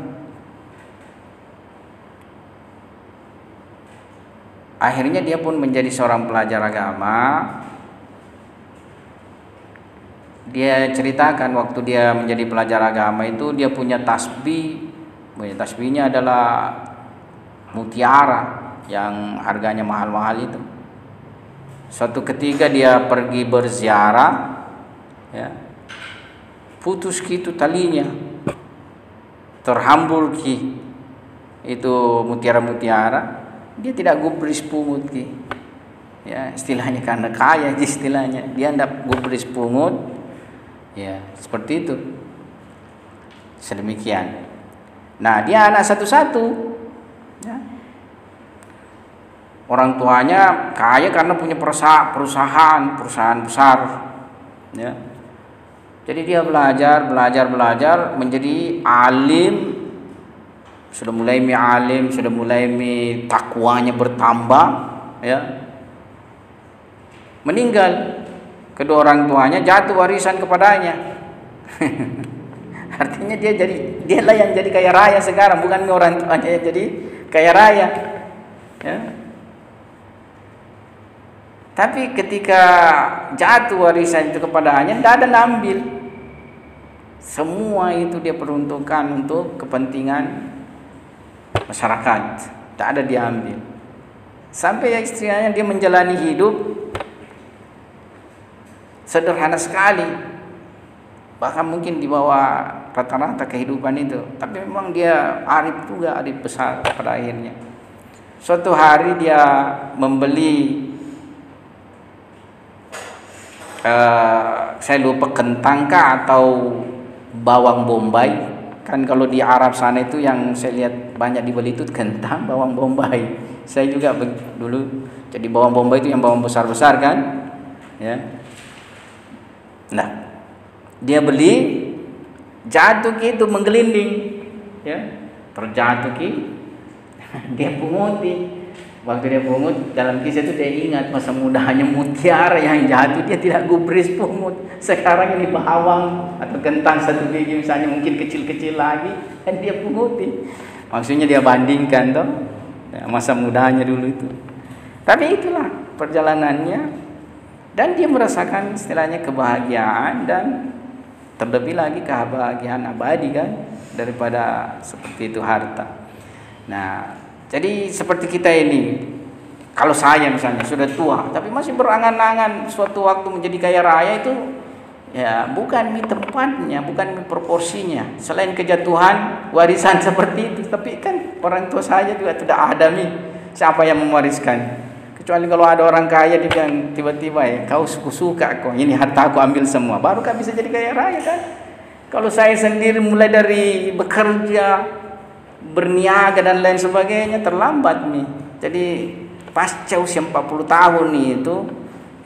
Akhirnya dia pun menjadi seorang pelajar agama. Dia ceritakan waktu dia menjadi pelajar agama itu dia punya tasbih. Tasbihnya adalah mutiara yang harganya mahal-mahal itu. Suatu ketika dia pergi berziarah, ya, putus gitu talinya, terhambur ki itu mutiara-mutiara. Dia tidak gubris pungut ki, ya istilahnya karena kaya istilahnya dia tidak gubris pungut, ya seperti itu. Sedemikian. Nah dia anak satu-satu, ya. Orang tuanya kaya karena punya perusahaan besar, ya. Jadi dia belajar menjadi alim. Sudah mulai alim, sudah mulai takwanya bertambah, ya. Meninggal, kedua orang tuanya jatuh warisan kepadanya. Artinya dialah yang jadi kaya raya sekarang, bukan orang tuanya yang jadi kaya raya, ya. Tapi ketika jatuh warisan itu kepadanya, tidak ada ngambil. Semua itu dia peruntukkan untuk kepentingan masyarakat, tak ada diambil. Sampai istrinya dia menjalani hidup sederhana sekali, bahkan mungkin di bawah rata-rata kehidupan itu. Tapi memang dia arif juga, arif besar pada akhirnya. Suatu hari dia membeli saya lupa kentang atau bawang bombay. Kan kalau di Arab sana itu yang saya lihat banyak dibeli itu kentang, bawang bombay. Saya juga dulu jadi bawang bombay itu yang bawang besar-besar kan, ya. Nah, dia beli, jatuh gitu menggelinding, ya, terjatuh dia punguti. Waktu dia pungut, dalam kisah itu dia ingat masa mudanya mutiara yang jatuh, dia tidak gubris pungut. Sekarang ini bawang atau kentang satu biji misalnya mungkin kecil-kecil lagi, dan dia punguti. Maksudnya dia bandingkan toh, ya, masa mudanya dulu itu. Tapi itulah perjalanannya, dan dia merasakan istilahnya kebahagiaan, dan terlebih lagi kebahagiaan abadi kan, daripada seperti itu harta. Nah, jadi seperti kita ini, kalau saya misalnya sudah tua tapi masih berangan-angan suatu waktu menjadi kaya raya, itu ya bukan tempatnya, bukan proporsinya. Selain kejatuhan warisan seperti itu, tapi kan orang tua saya juga tidak ada siapa yang mewariskan. Kecuali kalau ada orang kaya dia bilang tiba-tiba, ya kau suka kok, ini harta aku ambil semua, baru kau bisa jadi kaya raya kan. Kalau saya sendiri mulai dari bekerja, berniaga dan lain sebagainya terlambat nih. Jadi pasca usia 40 tahun nih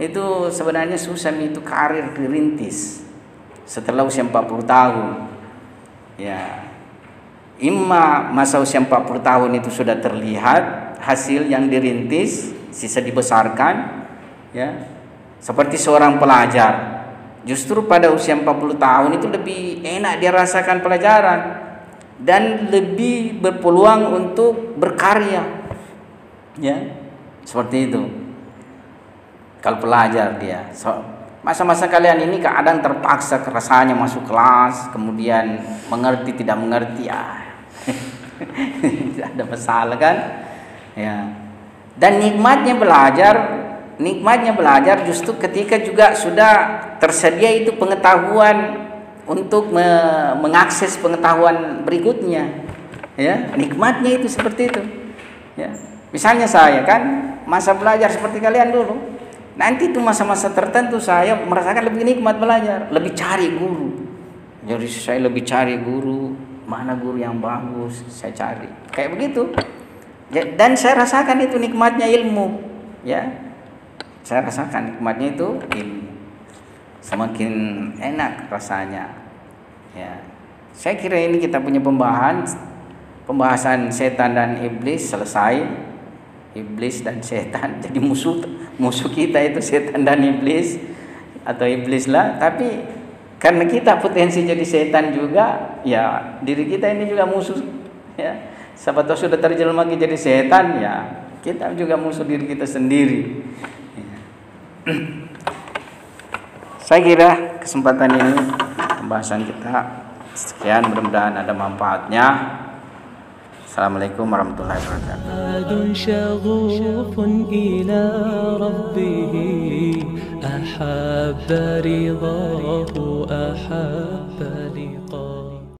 itu sebenarnya susah nih, itu karir dirintis setelah usia 40 tahun. Ya, imma masa usia 40 tahun itu sudah terlihat hasil yang dirintis, sisa dibesarkan, ya. Seperti seorang pelajar, justru pada usia 40 tahun itu lebih enak dia rasakan pelajaran dan lebih berpeluang untuk berkarya, ya, seperti itu. Kalau pelajar dia, masa-masa kalian ini kadang terpaksa rasanya masuk kelas, kemudian mengerti tidak mengerti, ya, tidak ada masalah kan, ya. Dan nikmatnya belajar justru ketika juga sudah tersedia itu pengetahuan untuk mengakses pengetahuan berikutnya, ya. Nikmatnya itu seperti itu, ya. Misalnya saya kan masa belajar seperti kalian dulu, nanti itu masa-masa tertentu saya merasakan lebih nikmat belajar, lebih cari guru. Jadi saya lebih cari guru, mana guru yang bagus saya cari, kayak begitu. Dan saya rasakan itu nikmatnya ilmu, ya. Saya rasakan nikmatnya itu ilmu, semakin enak rasanya, ya. Saya kira ini kita punya pembahasan setan dan iblis selesai. Iblis dan setan, jadi musuh kita itu setan dan iblis, atau iblis lah. Tapi karena kita potensi jadi setan juga, ya diri kita ini juga musuh, ya. Siapa tahu sudah terjelma jadi setan, ya Kita juga musuh diri kita sendiri. Saya kira kesempatan ini pembahasan kita sekian, mudah-mudahan ada manfaatnya. Assalamualaikum warahmatullahi wabarakatuh. شغوف إلى ربه أحب رضاه أحب